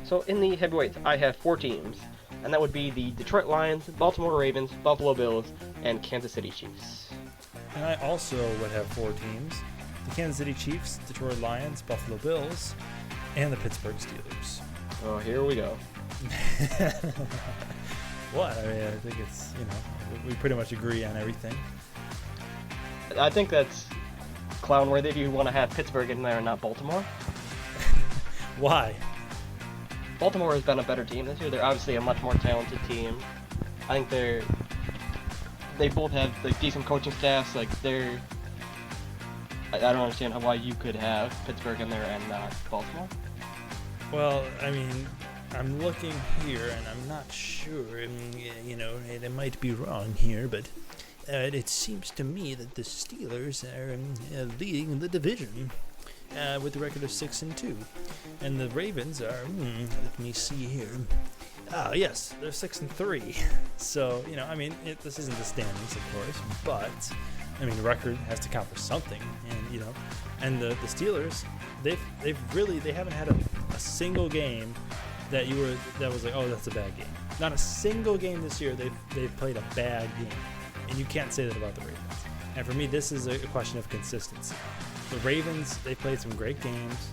[SPEAKER 2] So in the heavyweights, I have 4 teams, and that would be the Detroit Lions, Baltimore Ravens, Buffalo Bills, and Kansas City Chiefs.
[SPEAKER 1] And I also would have 4 teams. The Kansas City Chiefs, Detroit Lions, Buffalo Bills, and the Pittsburgh Steelers.
[SPEAKER 2] Oh, here we go.
[SPEAKER 1] What? I mean, I think it's, we pretty much agree on everything.
[SPEAKER 2] I think that's clown-worthy if you want to have Pittsburgh in there and not Baltimore.
[SPEAKER 1] Why?
[SPEAKER 2] Baltimore has been a better team this year. They're obviously a much more talented team. I think they both have, like, decent coaching staffs. Like, I don't understand why you could have Pittsburgh in there and not Baltimore.
[SPEAKER 1] Well, I mean, I'm looking here, and I'm not sure. I mean, they might be wrong here, but it seems to me that the Steelers are leading the division with a record of 6-2, and the Ravens are. Let me see here. Ah, yes, they're 6-3. So I mean, this isn't the standings, of course, but I mean, the record has to count for something, and the Steelers, they haven't had a single game that was like, oh, that's a bad game. Not a single game this year they've played a bad game, and you can't say that about the Ravens. And for me, this is a question of consistency. The Ravens, they played some great games,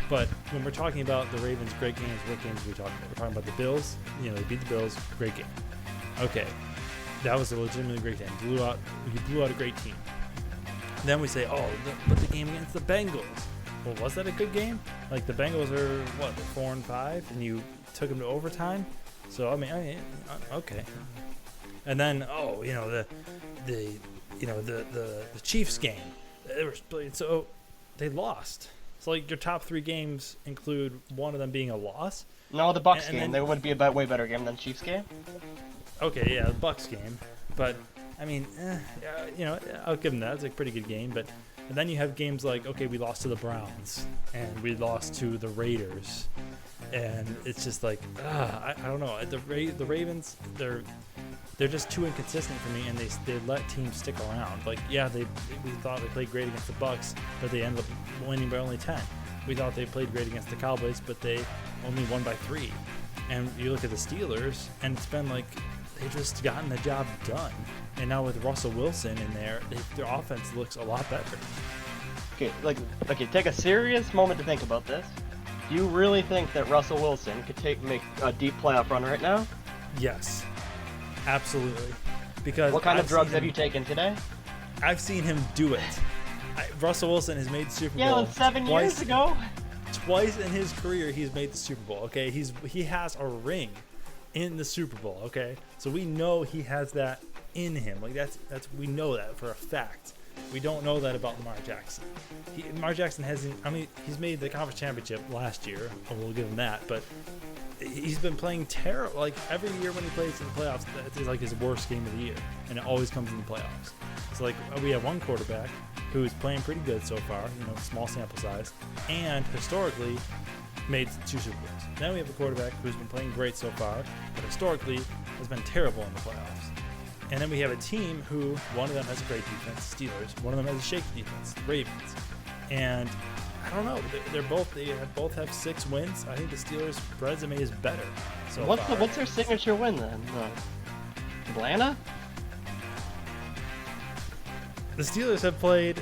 [SPEAKER 1] But when we're talking about the Ravens' great games, what games are we talking about? We're talking about the Bills. They beat the Bills. Great game. Okay, that was a legitimately great game. You blew out a great team. Then we say, but the game against the Bengals. Well, was that a good game? Like, the Bengals are what, they're 4-5, and you took them to overtime. So okay. And then the Chiefs game, so they lost. So like your top 3 games include one of them being a loss.
[SPEAKER 2] No, the Bucks game. There would be a way better game than Chiefs game.
[SPEAKER 1] Okay, yeah, the Bucks game, but I mean, I'll give them that. It's a pretty good game, but and then you have games like, okay, we lost to the Browns and we lost to the Raiders, and it's just like, I don't know. The Ravens, they're just too inconsistent for me, and they let teams stick around. Like, yeah, we thought they played great against the Bucks, but they ended up winning by only 10. We thought they played great against the Cowboys, but they only won by 3. And you look at the Steelers, and it's been like they've just gotten the job done. And now with Russell Wilson in there, their offense looks a lot better.
[SPEAKER 2] Okay, take a serious moment to think about this. Do you really think that Russell Wilson could make a deep playoff run right now?
[SPEAKER 1] Yes, absolutely. Because
[SPEAKER 2] what kind of drugs have you taken today?
[SPEAKER 1] I've seen him do it. Russell Wilson has made the Super Bowl.
[SPEAKER 2] Yeah, like 7 years ago.
[SPEAKER 1] Twice in his career, he's made the Super Bowl. Okay, he has a ring in the Super Bowl. Okay, so we know he has that in him. Like that's we know that for a fact. We don't know that about Lamar Jackson. Lamar Jackson hasn't. I mean, he's made the conference championship last year. And we'll give him that. But he's been playing terrible. Like every year when he plays in the playoffs, it's like his worst game of the year, and it always comes in the playoffs. It's like we have one quarterback who's playing pretty good so far. Small sample size, and historically made 2 Super Bowls. Then we have a quarterback who's been playing great so far, but historically has been terrible in the playoffs. And then we have a team who, one of them has a great defense, Steelers. One of them has a shaky defense, Ravens. And I don't know, they both have 6 wins. I think the Steelers' resume is better. So
[SPEAKER 2] what's their signature win then? Atlanta?
[SPEAKER 1] The Steelers have played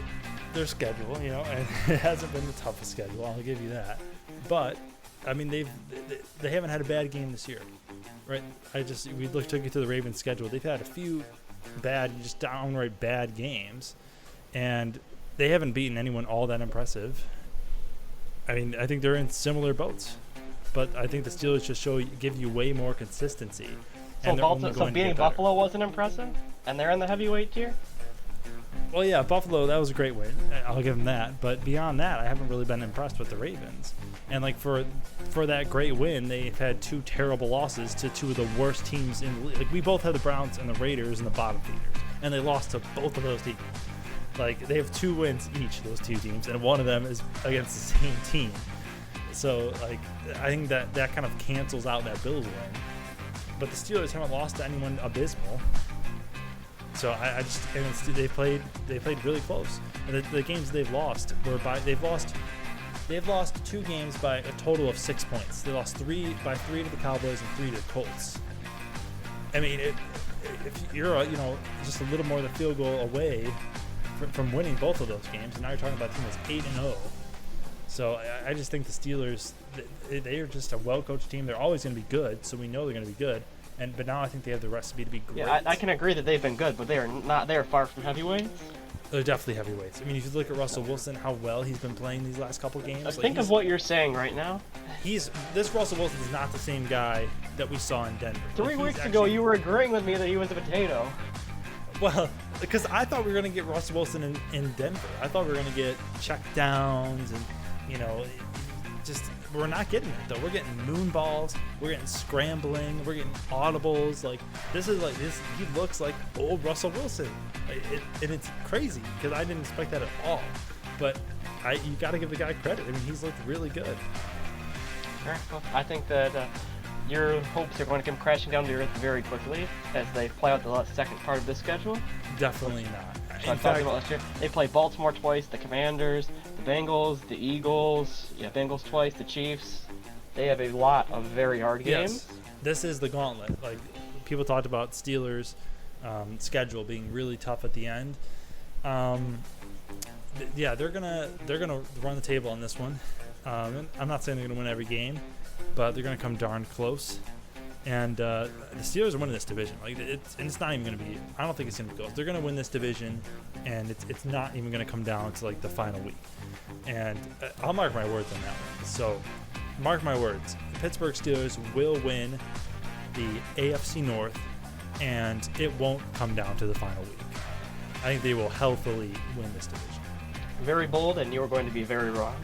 [SPEAKER 1] their schedule, and it hasn't been the toughest schedule. I'll give you that. But I mean, they haven't had a bad game this year, right? We took you to the Ravens schedule. They've had a few just downright bad games, and they haven't beaten anyone all that impressive. I mean, I think they're in similar boats, but I think the Steelers just give you way more consistency.
[SPEAKER 2] So beating Buffalo wasn't impressive, and they're in the heavyweight tier.
[SPEAKER 1] Well, yeah, Buffalo, that was a great win. I'll give them that. But beyond that, I haven't really been impressed with the Ravens. And like for that great win, they've had 2 terrible losses to 2 of the worst teams in the league. Like, we both had the Browns and the Raiders in the bottom feeders, and they lost to both of those teams. Like, they have 2 wins each, those 2 teams, and one of them is against the same team. So, like, I think that kind of cancels out that Bills win. But the Steelers haven't lost to anyone abysmal. So they played really close. And the games they've lost they've lost 2 games by a total of 6 points. They lost 3 to the Cowboys and 3 to the Colts. I mean, if you're just a little more than a field goal away from winning both of those games, and now you're talking about a team that's 8-0. So I just think the Steelers, they are just a well-coached team. They're always going to be good, so we know they're going to be good. But now I think they have the recipe to be great.
[SPEAKER 2] Yeah, I can agree that they've been good, but they're far from heavyweights.
[SPEAKER 1] They're definitely heavyweights. I mean, if you look at Russell Wilson, how well he's been playing these last couple games.
[SPEAKER 2] Think of what you're saying right now.
[SPEAKER 1] This Russell Wilson is not the same guy that we saw in Denver.
[SPEAKER 2] 3 weeks ago, you were agreeing with me that he was a potato.
[SPEAKER 1] Well, because I thought we were going to get Russell Wilson in Denver. I thought we were going to get check downs and, just we're not getting it though. We're getting moon balls, we're getting scrambling, we're getting audibles. Like this, he looks like old Russell Wilson, and it's crazy because I didn't expect that at all. But you got to give the guy credit. I mean, he's looked really good.
[SPEAKER 2] All right, well, I think that your hopes are going to come crashing down to earth very quickly as they play out the second part of this schedule.
[SPEAKER 1] Definitely not.
[SPEAKER 2] In fact, about last year, they play Baltimore twice, the Commanders, the Bengals, the Eagles, Bengals twice, the Chiefs. They have a lot of very hard games.
[SPEAKER 1] Yes. This is the gauntlet. Like, people talked about Steelers' schedule being really tough at the end. They're gonna run the table on this one. And I'm not saying they're going to win every game, but they're going to come darn close. And the Steelers are winning this division. It's not even going to be. I don't think it's going to be close. They're going to win this division, and it's not even going to come down to the final week. And I'll mark my words on that one. So, mark my words. The Pittsburgh Steelers will win the AFC North, and it won't come down to the final week. I think they will healthily win this division.
[SPEAKER 2] Very bold, and you are going to be very wrong.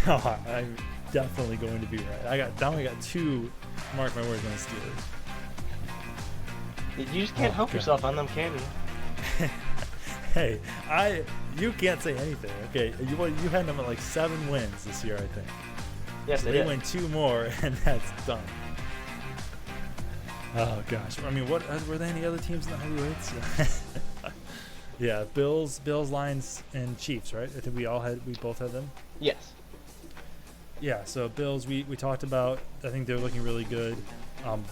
[SPEAKER 1] I'm definitely going to be right. I got two. Mark my words on the Steelers.
[SPEAKER 2] You just can't help
[SPEAKER 1] God.
[SPEAKER 2] yourself on them, can you?
[SPEAKER 1] Hey, you can't say anything. Okay, you had them at 7 wins this year, I think.
[SPEAKER 2] Yes,
[SPEAKER 1] So
[SPEAKER 2] they
[SPEAKER 1] they
[SPEAKER 2] did.
[SPEAKER 1] win 2 more, and that's done. Oh gosh, I mean, what were there any other teams in the heavyweights? Yeah, Bills, Lions, and Chiefs, right? I think we both had them.
[SPEAKER 2] Yes.
[SPEAKER 1] Yeah, so Bills we talked about. I think they're looking really good.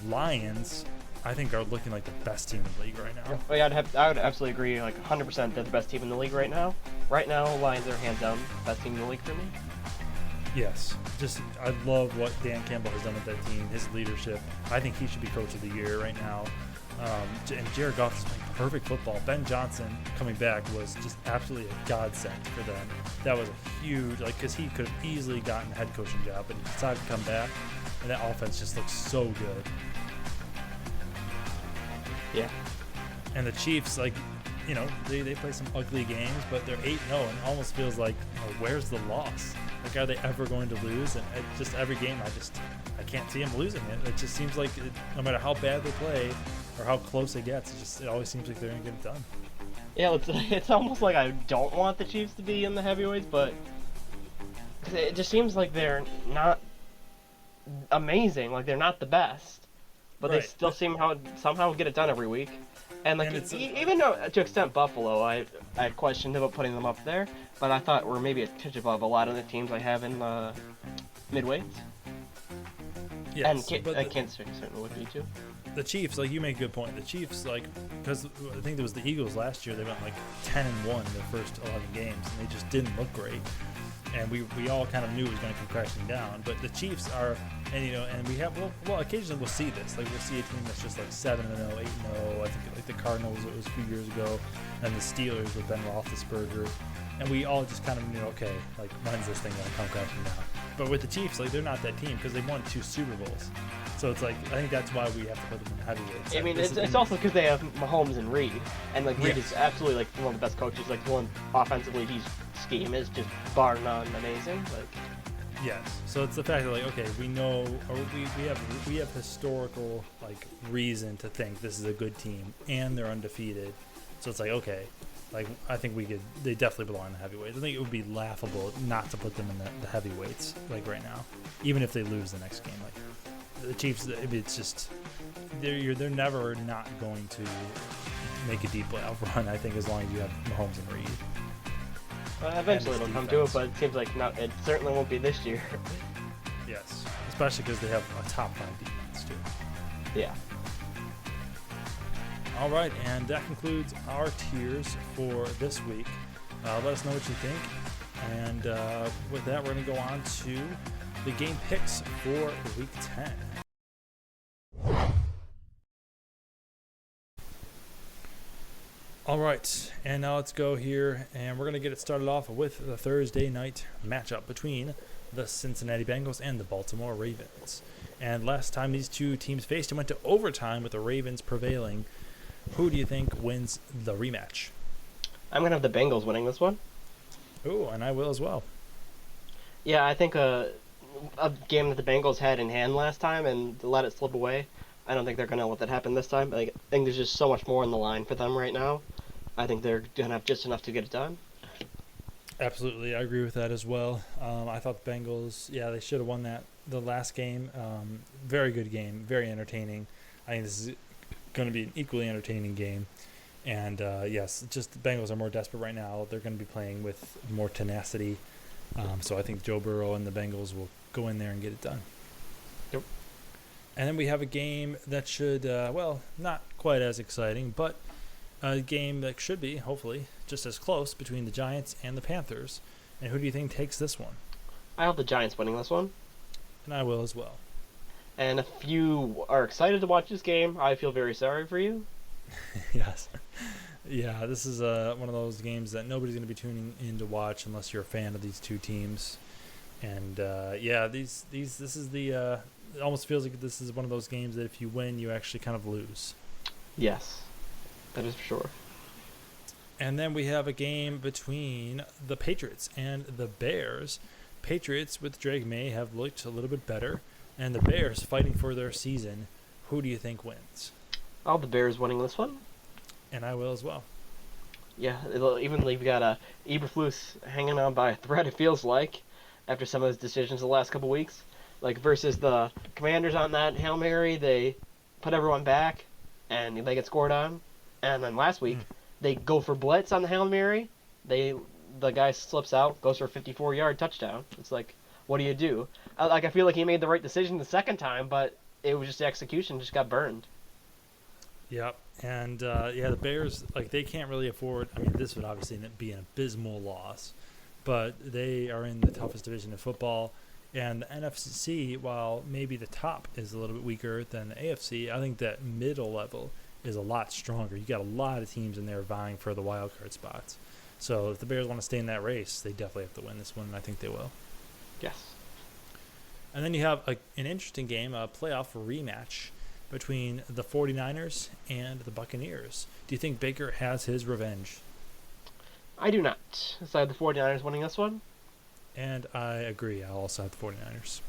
[SPEAKER 1] Lions, I think are looking like the best team in the league right now.
[SPEAKER 2] Oh, yeah, I would absolutely agree. 100%, they're the best team in the league right now. Right now, Lions are hands down best team in the league for me.
[SPEAKER 1] Yes, I love what Dan Campbell has done with that team. His leadership. I think he should be coach of the year right now. And Jared Goff is playing perfect football. Ben Johnson coming back was just absolutely a godsend for them. That was a huge, because he could have easily gotten a head coaching job, but he decided to come back, and that offense just looks so good.
[SPEAKER 2] Yeah.
[SPEAKER 1] And the Chiefs, they play some ugly games, but they're 8-0, and it almost feels like, where's the loss? Are they ever going to lose? And just every game, I can't see them losing it. It just seems like no matter how bad they play or how close it gets, it always seems like they're going to get it done.
[SPEAKER 2] Yeah, it's almost like I don't want the Chiefs to be in the heavyweights, but it just seems like they're not amazing. They're not the best, but
[SPEAKER 1] Right.
[SPEAKER 2] they still somehow get it done every week. And
[SPEAKER 1] it's
[SPEAKER 2] even though to extent Buffalo, I questioned about putting them up there, but I thought we're maybe a touch above a lot of the teams I have in midweights.
[SPEAKER 1] Yes,
[SPEAKER 2] And
[SPEAKER 1] but
[SPEAKER 2] Kansas City certainly would be too.
[SPEAKER 1] the Chiefs, you make a good point. The Chiefs, because I think there was the Eagles last year, they went 10-1 in their first 11 games, and they just didn't look great. And we all kind of knew it was going to come crashing down. But the Chiefs are, and we have, well, occasionally we'll see this. We'll see a team that's just 7-0, 8-0. I think the Cardinals, it was a few years ago, and the Steelers with Ben Roethlisberger. And we all just kind of knew, okay, when's this thing going to come crashing down? But with the Chiefs, they're not that team because they won 2 Super Bowls. So it's I think that's why we have to put them in the heavyweights.
[SPEAKER 2] I mean, it's also because they have Mahomes and Reed, and Reed
[SPEAKER 1] Yes.
[SPEAKER 2] is absolutely one of the best coaches. One offensively, his scheme is just bar none amazing.
[SPEAKER 1] Yes. So it's the fact that okay, we know, or we have historical reason to think this is a good team, and they're undefeated. So it's okay, I think they definitely belong in the heavyweights. I think it would be laughable not to put them in the heavyweights right now, even if they lose the next game. The Chiefs, it's just they're never not going to make a deep playoff run. I think as long as you have Mahomes and Reed.
[SPEAKER 2] Eventually
[SPEAKER 1] And
[SPEAKER 2] it'll come
[SPEAKER 1] defense.
[SPEAKER 2] to it, but it seems like it certainly won't be this year.
[SPEAKER 1] Yes, especially because they have a top 5 defense too.
[SPEAKER 2] Yeah.
[SPEAKER 1] All right, and that concludes our tiers for this week. Let us know what you think. And with that, we're going to go on to the game picks for Week 10. All right, and now let's go here, and we're going to get it started off with the Thursday night matchup between the Cincinnati Bengals and the Baltimore Ravens. And last time these two teams faced, it went to overtime with the Ravens prevailing. Who do you think wins the rematch?
[SPEAKER 2] I'm going to have the Bengals winning this one.
[SPEAKER 1] Oh, and I will as well.
[SPEAKER 2] Yeah, I think a game that the Bengals had in hand last time and let it slip away. I don't think they're going to let that happen this time. I think there's just so much more on the line for them right now. I think they're going to have just enough to get it done.
[SPEAKER 1] Absolutely, I agree with that as well. I thought the Bengals, they should have won the last game. Very good game, very entertaining. I think this is going to be an equally entertaining game. And yes, just the Bengals are more desperate right now. They're going to be playing with more tenacity. So I think Joe Burrow and the Bengals will go in there and get it done.
[SPEAKER 2] Yep.
[SPEAKER 1] And then we have a game that should, not quite as exciting, but a game that should be, hopefully, just as close between the Giants and the Panthers. And who do you think takes this one?
[SPEAKER 2] I have the Giants winning this one.
[SPEAKER 1] And I will as well.
[SPEAKER 2] And if you are excited to watch this game, I feel very sorry for you.
[SPEAKER 1] Yes. Yeah, this is one of those games that nobody's going to be tuning in to watch unless you're a fan of these two teams. And yeah, this is the it almost feels like this is one of those games that if you win, you actually kind of lose.
[SPEAKER 2] Yes, that is for sure.
[SPEAKER 1] And then we have a game between the Patriots and the Bears. Patriots with Drake May have looked a little bit better, and the Bears fighting for their season. Who do you think wins?
[SPEAKER 2] All the Bears winning this one.
[SPEAKER 1] And I will as well.
[SPEAKER 2] Yeah, even we've got Eberflus hanging on by a thread. It feels like after some of his decisions the last couple weeks, like versus the Commanders on that Hail Mary, they put everyone back and they get scored on. And then last week they go for blitz on the Hail Mary. The guy slips out, goes for a 54-yard touchdown. It's like, what do you do? I feel like he made the right decision the second time, but it was just the execution just got burned.
[SPEAKER 1] Yep. And yeah, the Bears, like, they can't really afford. I mean, this would obviously be an abysmal loss, but they are in the toughest division of football. And the NFC, while maybe the top is a little bit weaker than the AFC, I think that middle level is a lot stronger. You got a lot of teams in there vying for the wild card spots. So if the Bears want to stay in that race, they definitely have to win this one, and I think they will.
[SPEAKER 2] Yes.
[SPEAKER 1] And then you have an interesting game, a playoff rematch between the 49ers and the Buccaneers. Do you think Baker has his revenge?
[SPEAKER 2] I do not. So I have the 49ers winning this one.
[SPEAKER 1] And I agree. I also have the 49ers.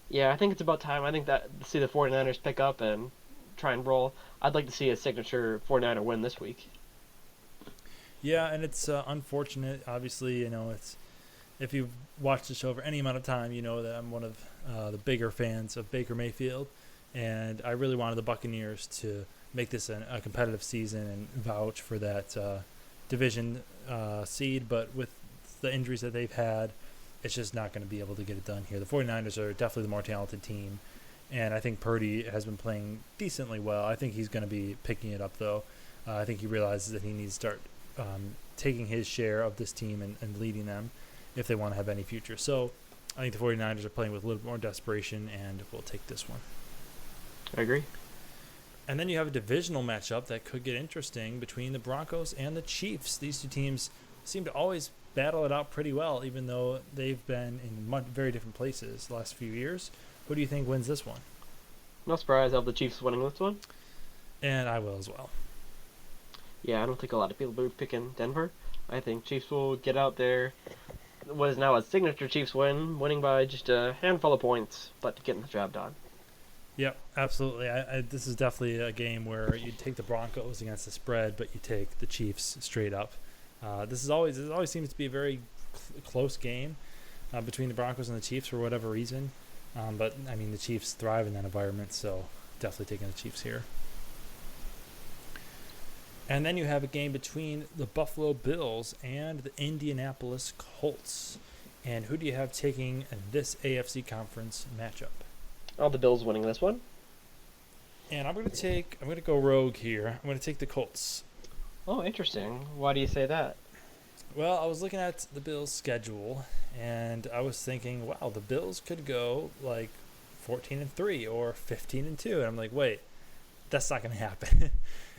[SPEAKER 2] Yeah, I think it's about time. I think that to see the 49ers pick up and try and roll. I'd like to see a signature 49er win this week.
[SPEAKER 1] Yeah, and it's unfortunate. Obviously, you know, it's if you've watched the show for any amount of time, you know that I'm one of the bigger fans of Baker Mayfield, and I really wanted the Buccaneers to make this a competitive season and vouch for that division seed, but with the injuries that they've had, it's just not going to be able to get it done here. The 49ers are definitely the more talented team, and I think Purdy has been playing decently well. I think he's going to be picking it up, though. I think he realizes that he needs to start taking his share of this team and leading them if they want to have any future. So I think the 49ers are playing with a little more desperation, and we'll take this one.
[SPEAKER 2] I agree.
[SPEAKER 1] And then you have a divisional matchup that could get interesting between the Broncos and the Chiefs. These two teams seem to always battle it out pretty well, even though they've been in very different places the last few years. Who do you think wins this one?
[SPEAKER 2] No surprise, I have the Chiefs winning this one.
[SPEAKER 1] And I will as well.
[SPEAKER 2] Yeah, I don't think a lot of people are picking Denver. I think Chiefs will get out there. What is now a signature Chiefs win, winning by just a handful of points, but getting the job done.
[SPEAKER 1] Yep, absolutely. This is definitely a game where you take the Broncos against the spread, but you take the Chiefs straight up. This always seems to be a very close game between the Broncos and the Chiefs for whatever reason. But I mean, the Chiefs thrive in that environment, so definitely taking the Chiefs here. And then you have a game between the Buffalo Bills and the Indianapolis Colts. And who do you have taking this AFC conference matchup?
[SPEAKER 2] All the Bills winning this one.
[SPEAKER 1] And I'm gonna go rogue here. I'm gonna take the Colts.
[SPEAKER 2] Oh, interesting. Why do you say that?
[SPEAKER 1] Well, I was looking at the Bills' schedule, and I was thinking, wow, the Bills could go like 14-3 or 15-2, and I'm like, wait, that's not gonna happen.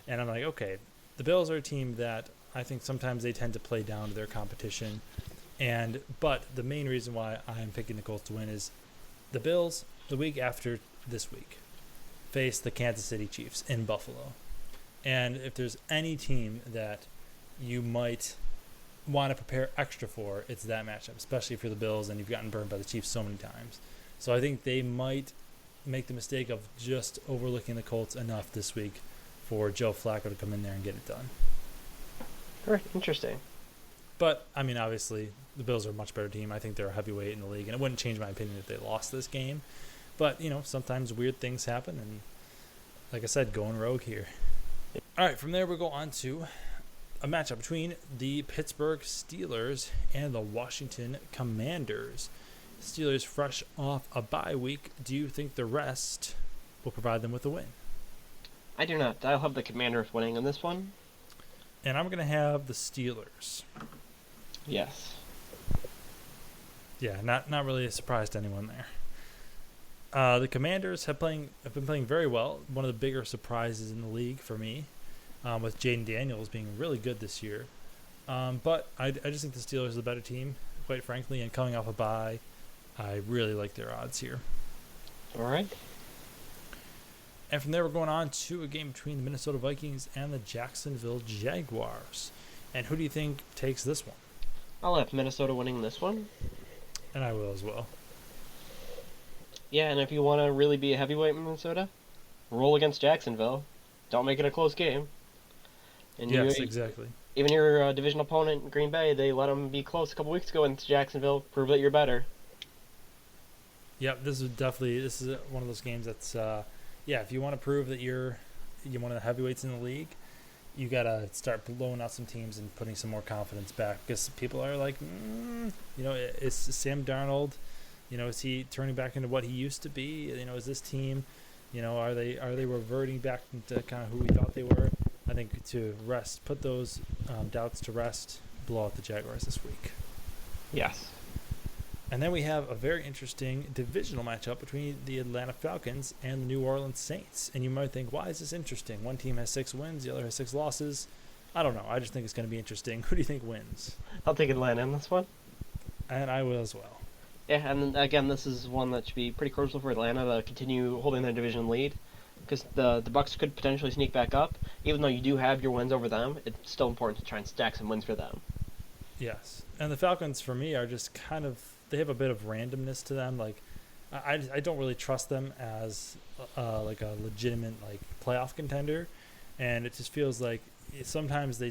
[SPEAKER 1] And I'm like, okay, the Bills are a team that I think sometimes they tend to play down to their competition, but the main reason why I'm picking the Colts to win is the Bills, the week after this week, face the Kansas City Chiefs in Buffalo. And if there's any team that you might want to prepare extra for, it's that matchup, especially for the Bills, and you've gotten burned by the Chiefs so many times. So I think they might make the mistake of just overlooking the Colts enough this week for Joe Flacco to come in there and get it done.
[SPEAKER 2] Very interesting.
[SPEAKER 1] But, I mean, obviously, the Bills are a much better team. I think they're a heavyweight in the league, and it wouldn't change my opinion if they lost this game. But, you know, sometimes weird things happen, and like I said, going rogue here. All right, from there we'll go on to a matchup between the Pittsburgh Steelers and the Washington Commanders. Steelers fresh off a bye week. Do you think the rest will provide them with a win?
[SPEAKER 2] I do not. I'll have the Commanders winning in this one.
[SPEAKER 1] And I'm going to have the Steelers.
[SPEAKER 2] Yes.
[SPEAKER 1] Yeah, not really a surprise to anyone there. The Commanders have been playing very well. One of the bigger surprises in the league for me, with Jaden Daniels being really good this year. But I just think the Steelers are the better team, quite frankly. And coming off a bye, I really like their odds here.
[SPEAKER 2] All right.
[SPEAKER 1] And from there, we're going on to a game between the Minnesota Vikings and the Jacksonville Jaguars. And who do you think takes this one?
[SPEAKER 2] I'll have Minnesota winning this one.
[SPEAKER 1] And I will as well.
[SPEAKER 2] Yeah, and if you want to really be a heavyweight in Minnesota, roll against Jacksonville. Don't make it a close game. And
[SPEAKER 1] Yes, exactly.
[SPEAKER 2] Even your division opponent, Green Bay, they let them be close a couple weeks ago into Jacksonville. Prove that you're better.
[SPEAKER 1] Yep, this is one of those games that's if you want to prove that you're one of the heavyweights in the league, you gotta start blowing out some teams and putting some more confidence back, because people are like, is Sam Darnold, is he turning back into what he used to be? Is this team, are they reverting back into kind of who we thought they were? I think to put those doubts to rest, blow out the Jaguars this week.
[SPEAKER 2] Yes.
[SPEAKER 1] And then we have a very interesting divisional matchup between the Atlanta Falcons and the New Orleans Saints. And you might think, why is this interesting? One team has 6 wins, the other has 6 losses. I don't know. I just think it's going to be interesting. Who do you think wins?
[SPEAKER 2] I'll take Atlanta in this one.
[SPEAKER 1] And I will as well.
[SPEAKER 2] Yeah, and again, this is one that should be pretty crucial for Atlanta to continue holding their division lead, because the Bucs could potentially sneak back up. Even though you do have your wins over them, it's still important to try and stack some wins for them.
[SPEAKER 1] Yes. And the Falcons, for me, are just kind of, they have a bit of randomness to them. Like, I don't really trust them as like a legitimate playoff contender, and it just feels like sometimes they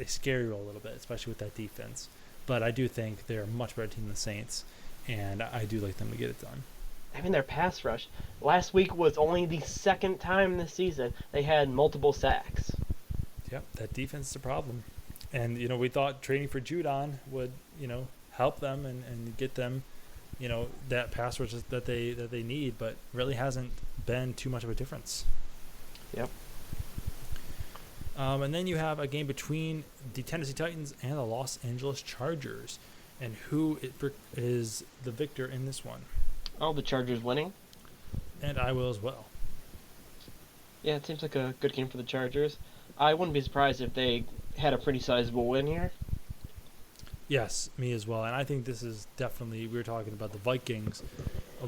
[SPEAKER 1] scare you a little bit, especially with that defense. But I do think they're a much better team than the Saints, and I do like them to get it done.
[SPEAKER 2] I mean, their pass rush last week was only the second time this season they had multiple sacks.
[SPEAKER 1] Yep, that defense is a problem. And, we thought trading for Judon would, help them and get them, that pass rush that they need, but really hasn't been too much of a difference.
[SPEAKER 2] Yep.
[SPEAKER 1] And then you have a game between the Tennessee Titans and the Los Angeles Chargers. And who is the victor in this one?
[SPEAKER 2] Oh, the Chargers winning.
[SPEAKER 1] And I will as well.
[SPEAKER 2] Yeah, it seems like a good game for the Chargers. I wouldn't be surprised if they had a pretty sizable win here.
[SPEAKER 1] Yes, me as well. And I think this is definitely, we were talking about the Vikings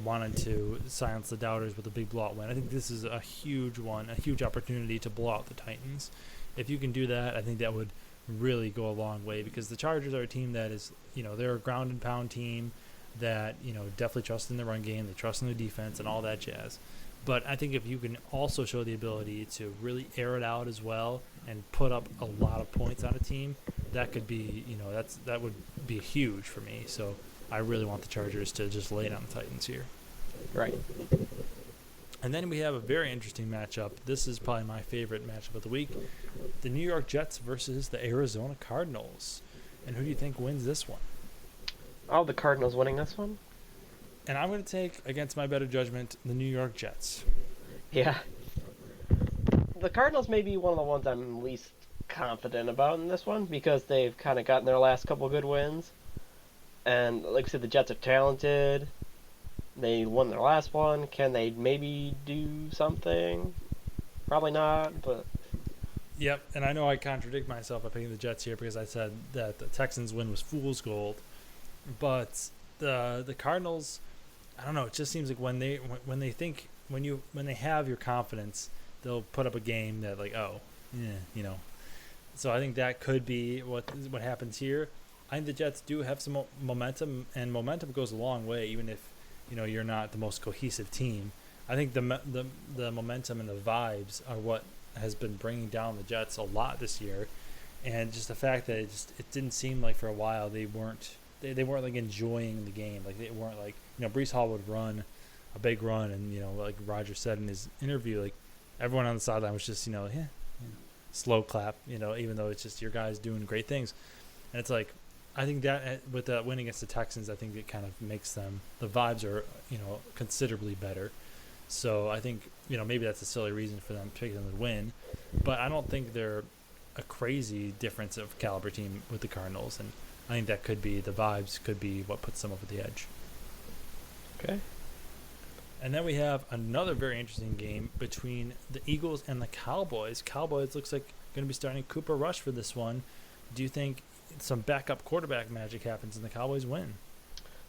[SPEAKER 1] wanting to silence the doubters with a big blowout win. I think this is a huge one, a huge opportunity to blow out the Titans. If you can do that, I think that would really go a long way, because the Chargers are a team that is, they're a ground and pound team that, definitely trust in the run game, they trust in the defense and all that jazz. But I think if you can also show the ability to really air it out as well and put up a lot of points on a team, that could be, that would be huge for me. So I really want the Chargers to just lay it on the Titans here.
[SPEAKER 2] Right.
[SPEAKER 1] And then we have a very interesting matchup. This is probably my favorite matchup of the week. The New York Jets versus the Arizona Cardinals. And who do you think wins this one?
[SPEAKER 2] Oh, the Cardinals winning this one?
[SPEAKER 1] And I'm going to take, against my better judgment, the New York Jets.
[SPEAKER 2] Yeah. The Cardinals may be one of the ones I'm least confident about in this one, because they've kind of gotten their last couple good wins. And like I said, the Jets are talented. They won their last one. Can they maybe do something? Probably not, but...
[SPEAKER 1] Yep, and I know I contradict myself by picking the Jets here, because I said that the Texans' win was fool's gold. But the Cardinals, I don't know, it just seems like when they have your confidence, they'll put up a game that So I think that could be what happens here. I think the Jets do have some momentum, and momentum goes a long way, even if you're not the most cohesive team. I think the momentum and the vibes are what has been bringing down the Jets a lot this year, and just the fact that it didn't seem like for a while they weren't enjoying the game. Like, they weren't Breece Hall would run a big run, and like Roger said in his interview, like everyone on the sideline was just slow clap, even though it's just your guys doing great things. And it's like, I think that with that win against the Texans, I think it kind of makes the vibes are considerably better. So I think maybe that's a silly reason for them picking them to win, but I don't think they're a crazy difference of caliber team with the Cardinals. And I think that could be the vibes, could be what puts them over the edge.
[SPEAKER 2] Okay.
[SPEAKER 1] And then we have another very interesting game between the Eagles and the Cowboys. Cowboys looks like going to be starting Cooper Rush for this one. Do you think some backup quarterback magic happens and the Cowboys win?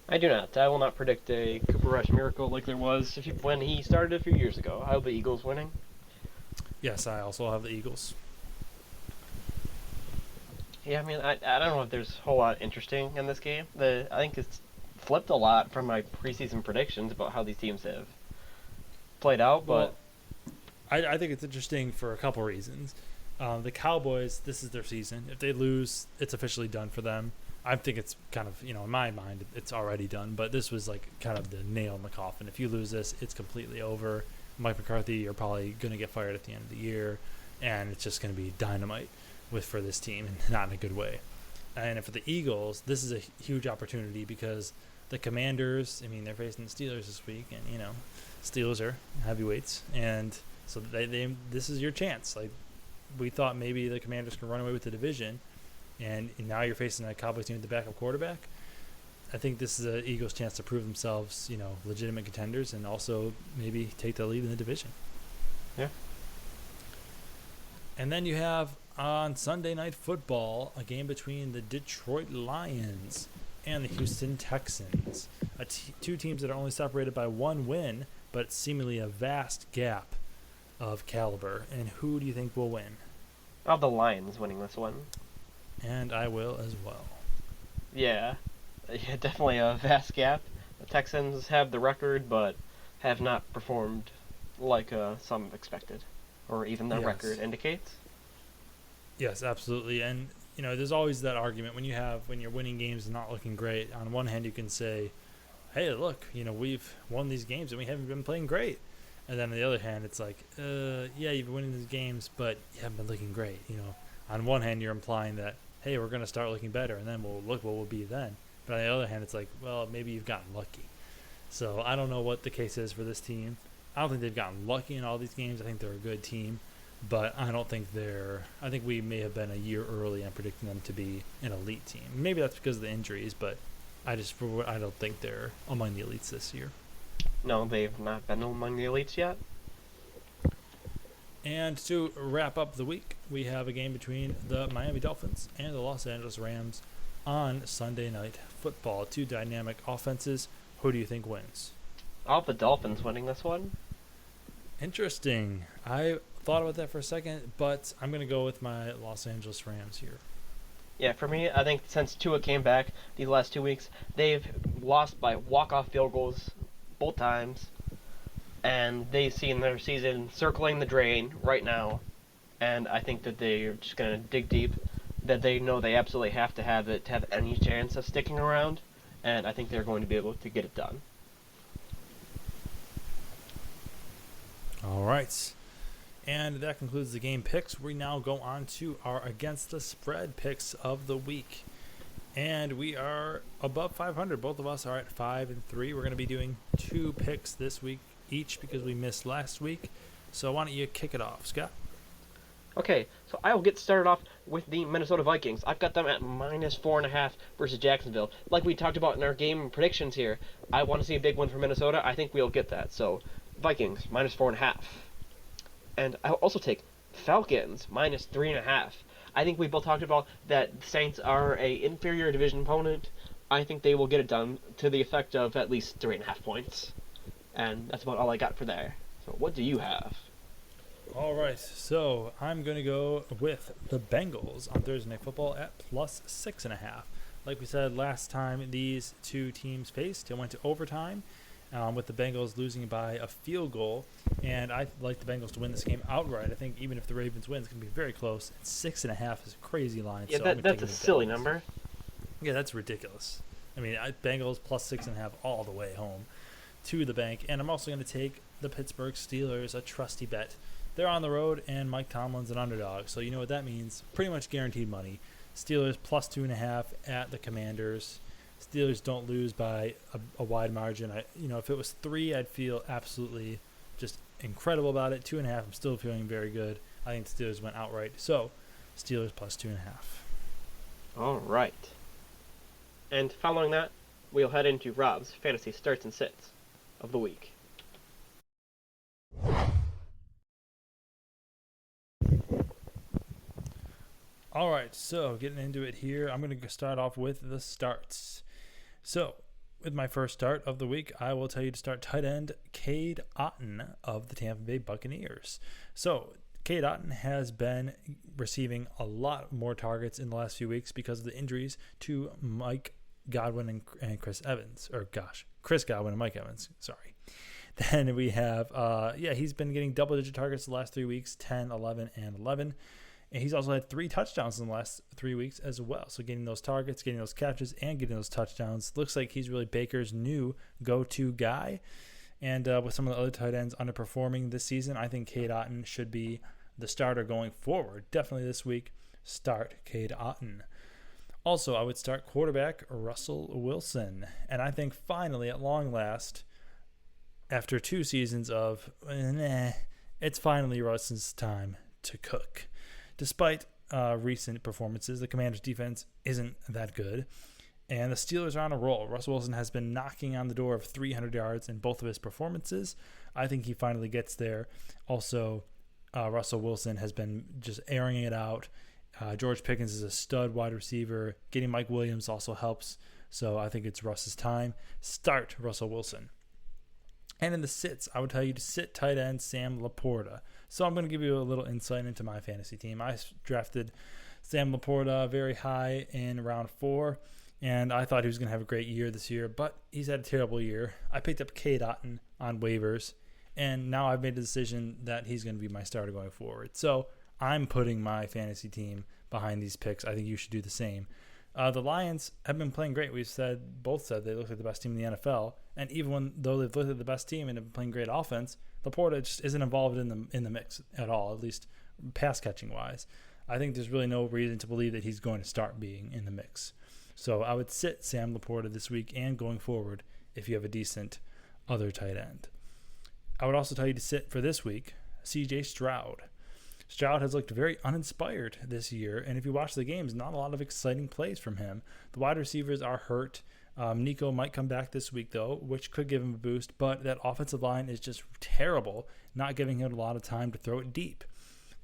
[SPEAKER 2] I do not. I will not predict a Cooper Rush miracle like there was when he started a few years ago. I have the Eagles winning.
[SPEAKER 1] Yes, I also have the Eagles.
[SPEAKER 2] Yeah, I mean, I don't know if there's a whole lot interesting in this game. I think it's flipped a lot from my preseason predictions about how these teams have played out, but
[SPEAKER 1] I think it's interesting for a couple reasons. The Cowboys, this is their season. If they lose, it's officially done for them. I think it's kind of, in my mind, it's already done. But this was like kind of the nail in the coffin. If you lose this, it's completely over. Mike McCarthy, you're probably going to get fired at the end of the year. And it's just going to be dynamite for this team, and not in a good way. And for the Eagles, this is a huge opportunity because the Commanders, they're facing the Steelers this week. And, Steelers are heavyweights. And so this is your chance. Like, we thought maybe the Commanders could run away with the division. And now you're facing a Cowboys team with the backup quarterback. I think this is the Eagles' chance to prove themselves, legitimate contenders, and also maybe take the lead in the division.
[SPEAKER 2] Yeah.
[SPEAKER 1] And then you have on Sunday Night Football a game between the Detroit Lions and the Houston Texans. Two teams that are only separated by one win, but seemingly a vast gap of caliber. And who do you think will win?
[SPEAKER 2] I'll have the Lions winning this one.
[SPEAKER 1] And I will as well.
[SPEAKER 2] Yeah, definitely a vast gap. The Texans have the record, but have not performed like some expected, or even their record indicates.
[SPEAKER 1] Yes, absolutely. And there's always that argument when you're winning games and not looking great. On one hand, you can say, "Hey, look, we've won these games and we haven't been playing great." And then on the other hand, it's like, "Yeah, you've been winning these games, but you haven't been looking great." On one hand, you're implying that, hey, we're going to start looking better, and then we'll look what we'll be then. But on the other hand, it's like, well, maybe you've gotten lucky. So I don't know what the case is for this team. I don't think they've gotten lucky in all these games. I think they're a good team, but I don't think I think we may have been a year early on predicting them to be an elite team. Maybe that's because of the injuries, but I don't think they're among the elites this year.
[SPEAKER 2] No, they've not been among the elites yet.
[SPEAKER 1] And to wrap up the week, we have a game between the Miami Dolphins and the Los Angeles Rams on Sunday Night Football. Two dynamic offenses. Who do you think wins?
[SPEAKER 2] I'll have the Dolphins winning this one.
[SPEAKER 1] Interesting. I thought about that for a second, but I'm going to go with my Los Angeles Rams here.
[SPEAKER 2] Yeah, for me, I think since Tua came back these last 2 weeks, they've lost by walk-off field goals both times. And they've seen their season circling the drain right now. And I think that they're just going to dig deep. That they know they absolutely have to have it to have any chance of sticking around. And I think they're going to be able to get it done.
[SPEAKER 1] All right. And that concludes the game picks. We now go on to our against the spread picks of the week. And we are above 500. Both of us are at 5-3. We're going to be doing 2 picks this week each because we missed last week. So why don't you kick it off, Scott?
[SPEAKER 2] Okay, so I will get started off with the Minnesota Vikings. I've got them at -4.5 versus Jacksonville. Like we talked about in our game predictions here, I want to see a big win for Minnesota. I think we'll get that. So Vikings -4.5. And I'll also take Falcons -3.5. I think we both talked about that the Saints are a inferior division opponent. I think they will get it done to the effect of at least 3.5 points. And that's about all I got for there. So what do you have?
[SPEAKER 1] All right, so I'm going to go with the Bengals on Thursday Night Football at +6.5. Like we said last time, these two teams faced. It went to overtime with the Bengals losing by a field goal. And I like the Bengals to win this game outright. I think even if the Ravens win, it's going to be very close. And 6.5 is a crazy line.
[SPEAKER 2] Yeah,
[SPEAKER 1] so
[SPEAKER 2] that's a silly number.
[SPEAKER 1] Yeah, that's ridiculous. Bengals +6.5 all the way home to the bank. And I'm also going to take the Pittsburgh Steelers, a trusty bet. They're on the road, and Mike Tomlin's an underdog. So you know what that means. Pretty much guaranteed money. Steelers +2.5 at the Commanders. Steelers don't lose by a wide margin. If it was 3, I'd feel absolutely just incredible about it. 2.5, I'm still feeling very good. I think the Steelers went outright. So Steelers +2.5.
[SPEAKER 2] All right. And following that, we'll head into Rob's fantasy starts and sits of the week.
[SPEAKER 1] All right, so getting into it here, I'm going to start off with the starts. So, with my first start of the week, I will tell you to start tight end Cade Otton of the Tampa Bay Buccaneers. So, Cade Otton has been receiving a lot more targets in the last few weeks because of the injuries to Mike Godwin and Chris Evans. Chris Godwin and Mike Evans, sorry. Then we have, he's been getting double-digit targets the last 3 weeks, 10, 11, and 11. And he's also had 3 touchdowns in the last 3 weeks as well. So getting those targets, getting those catches, and getting those touchdowns. Looks like he's really Baker's new go-to guy. And with some of the other tight ends underperforming this season, I think Cade Otton should be the starter going forward. Definitely this week, start Cade Otton. Also, I would start quarterback Russell Wilson. And I think finally, at long last, after 2 seasons of, it's finally Russ's time to cook. Despite recent performances, the Commanders' defense isn't that good, and the Steelers are on a roll. Russell Wilson has been knocking on the door of 300 yards in both of his performances. I think he finally gets there. Also, Russell Wilson has been just airing it out. George Pickens is a stud wide receiver. Getting Mike Williams also helps, so I think it's Russ's time. Start Russell Wilson. And in the sits, I would tell you to sit tight end Sam Laporta. So I'm going to give you a little insight into my fantasy team. I drafted Sam Laporta very high in round 4, and I thought he was going to have a great year this year, but he's had a terrible year. I picked up Cade Otton on waivers, and now I've made the decision that he's going to be my starter going forward. So I'm putting my fantasy team behind these picks. I think you should do the same. The Lions have been playing great. Both said they look like the best team in the NFL, and even though they've looked like the best team and have been playing great offense, Laporta just isn't involved in the mix at all, at least pass catching wise. I think there's really no reason to believe that he's going to start being in the mix. So I would sit Sam Laporta this week and going forward if you have a decent other tight end. I would also tell you to sit for this week C.J. Stroud. Stroud has looked very uninspired this year, and if you watch the games, not a lot of exciting plays from him. The wide receivers are hurt. Nico might come back this week, though, which could give him a boost, but that offensive line is just terrible, not giving him a lot of time to throw it deep.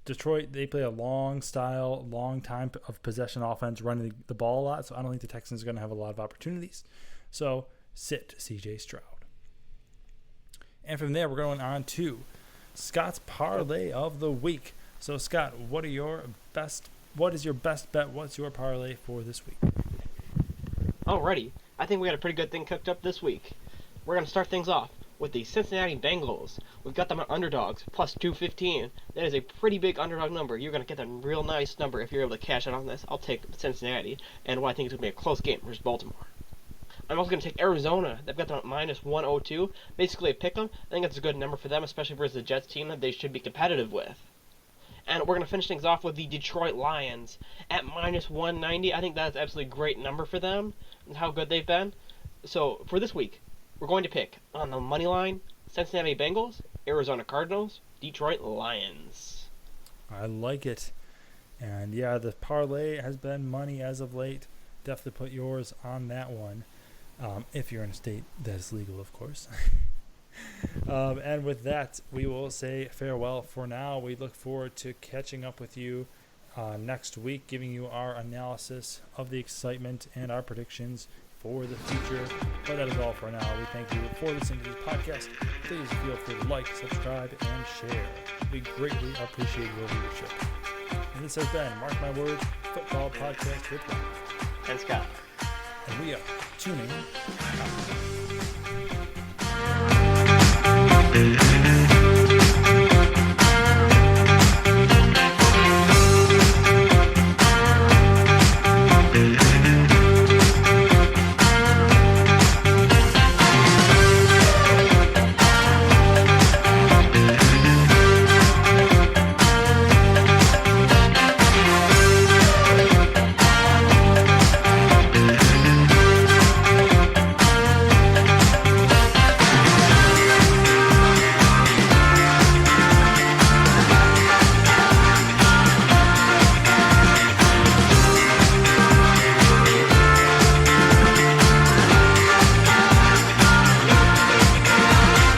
[SPEAKER 1] Detroit, they play a long time of possession offense, running the ball a lot, so I don't think the Texans are going to have a lot of opportunities. So sit C.J. Stroud. And from there, we're going on to Scott's parlay of the week. So, Scott, what is your best bet? What's your parlay for this week?
[SPEAKER 2] Alrighty. I think we got a pretty good thing cooked up this week. We're going to start things off with the Cincinnati Bengals. We've got them at underdogs, plus 215. That is a pretty big underdog number. You're going to get a real nice number if you're able to cash out on this. I'll take Cincinnati, and what I think is going to be a close game versus Baltimore. I'm also going to take Arizona. They've got them at minus 102. Basically a pick 'em. I think that's a good number for them, especially versus the Jets team that they should be competitive with. And we're going to finish things off with the Detroit Lions at minus 190. I think that's an absolutely great number for them and how good they've been. So for this week, we're going to pick on the money line Cincinnati Bengals, Arizona Cardinals, Detroit Lions.
[SPEAKER 1] I like it. And yeah, the parlay has been money as of late. Definitely put yours on that one. If you're in a state that is legal, of course. And with that, we will say farewell for now. We look forward to catching up with you next week, giving you our analysis of the excitement and our predictions for the future. But that is all for now. We thank you for listening to this podcast. Please feel free to like, subscribe, and share. We greatly appreciate your leadership. And this has been, mark my words, Football Podcast with Rob
[SPEAKER 2] And Scott.
[SPEAKER 1] And we are tuning out.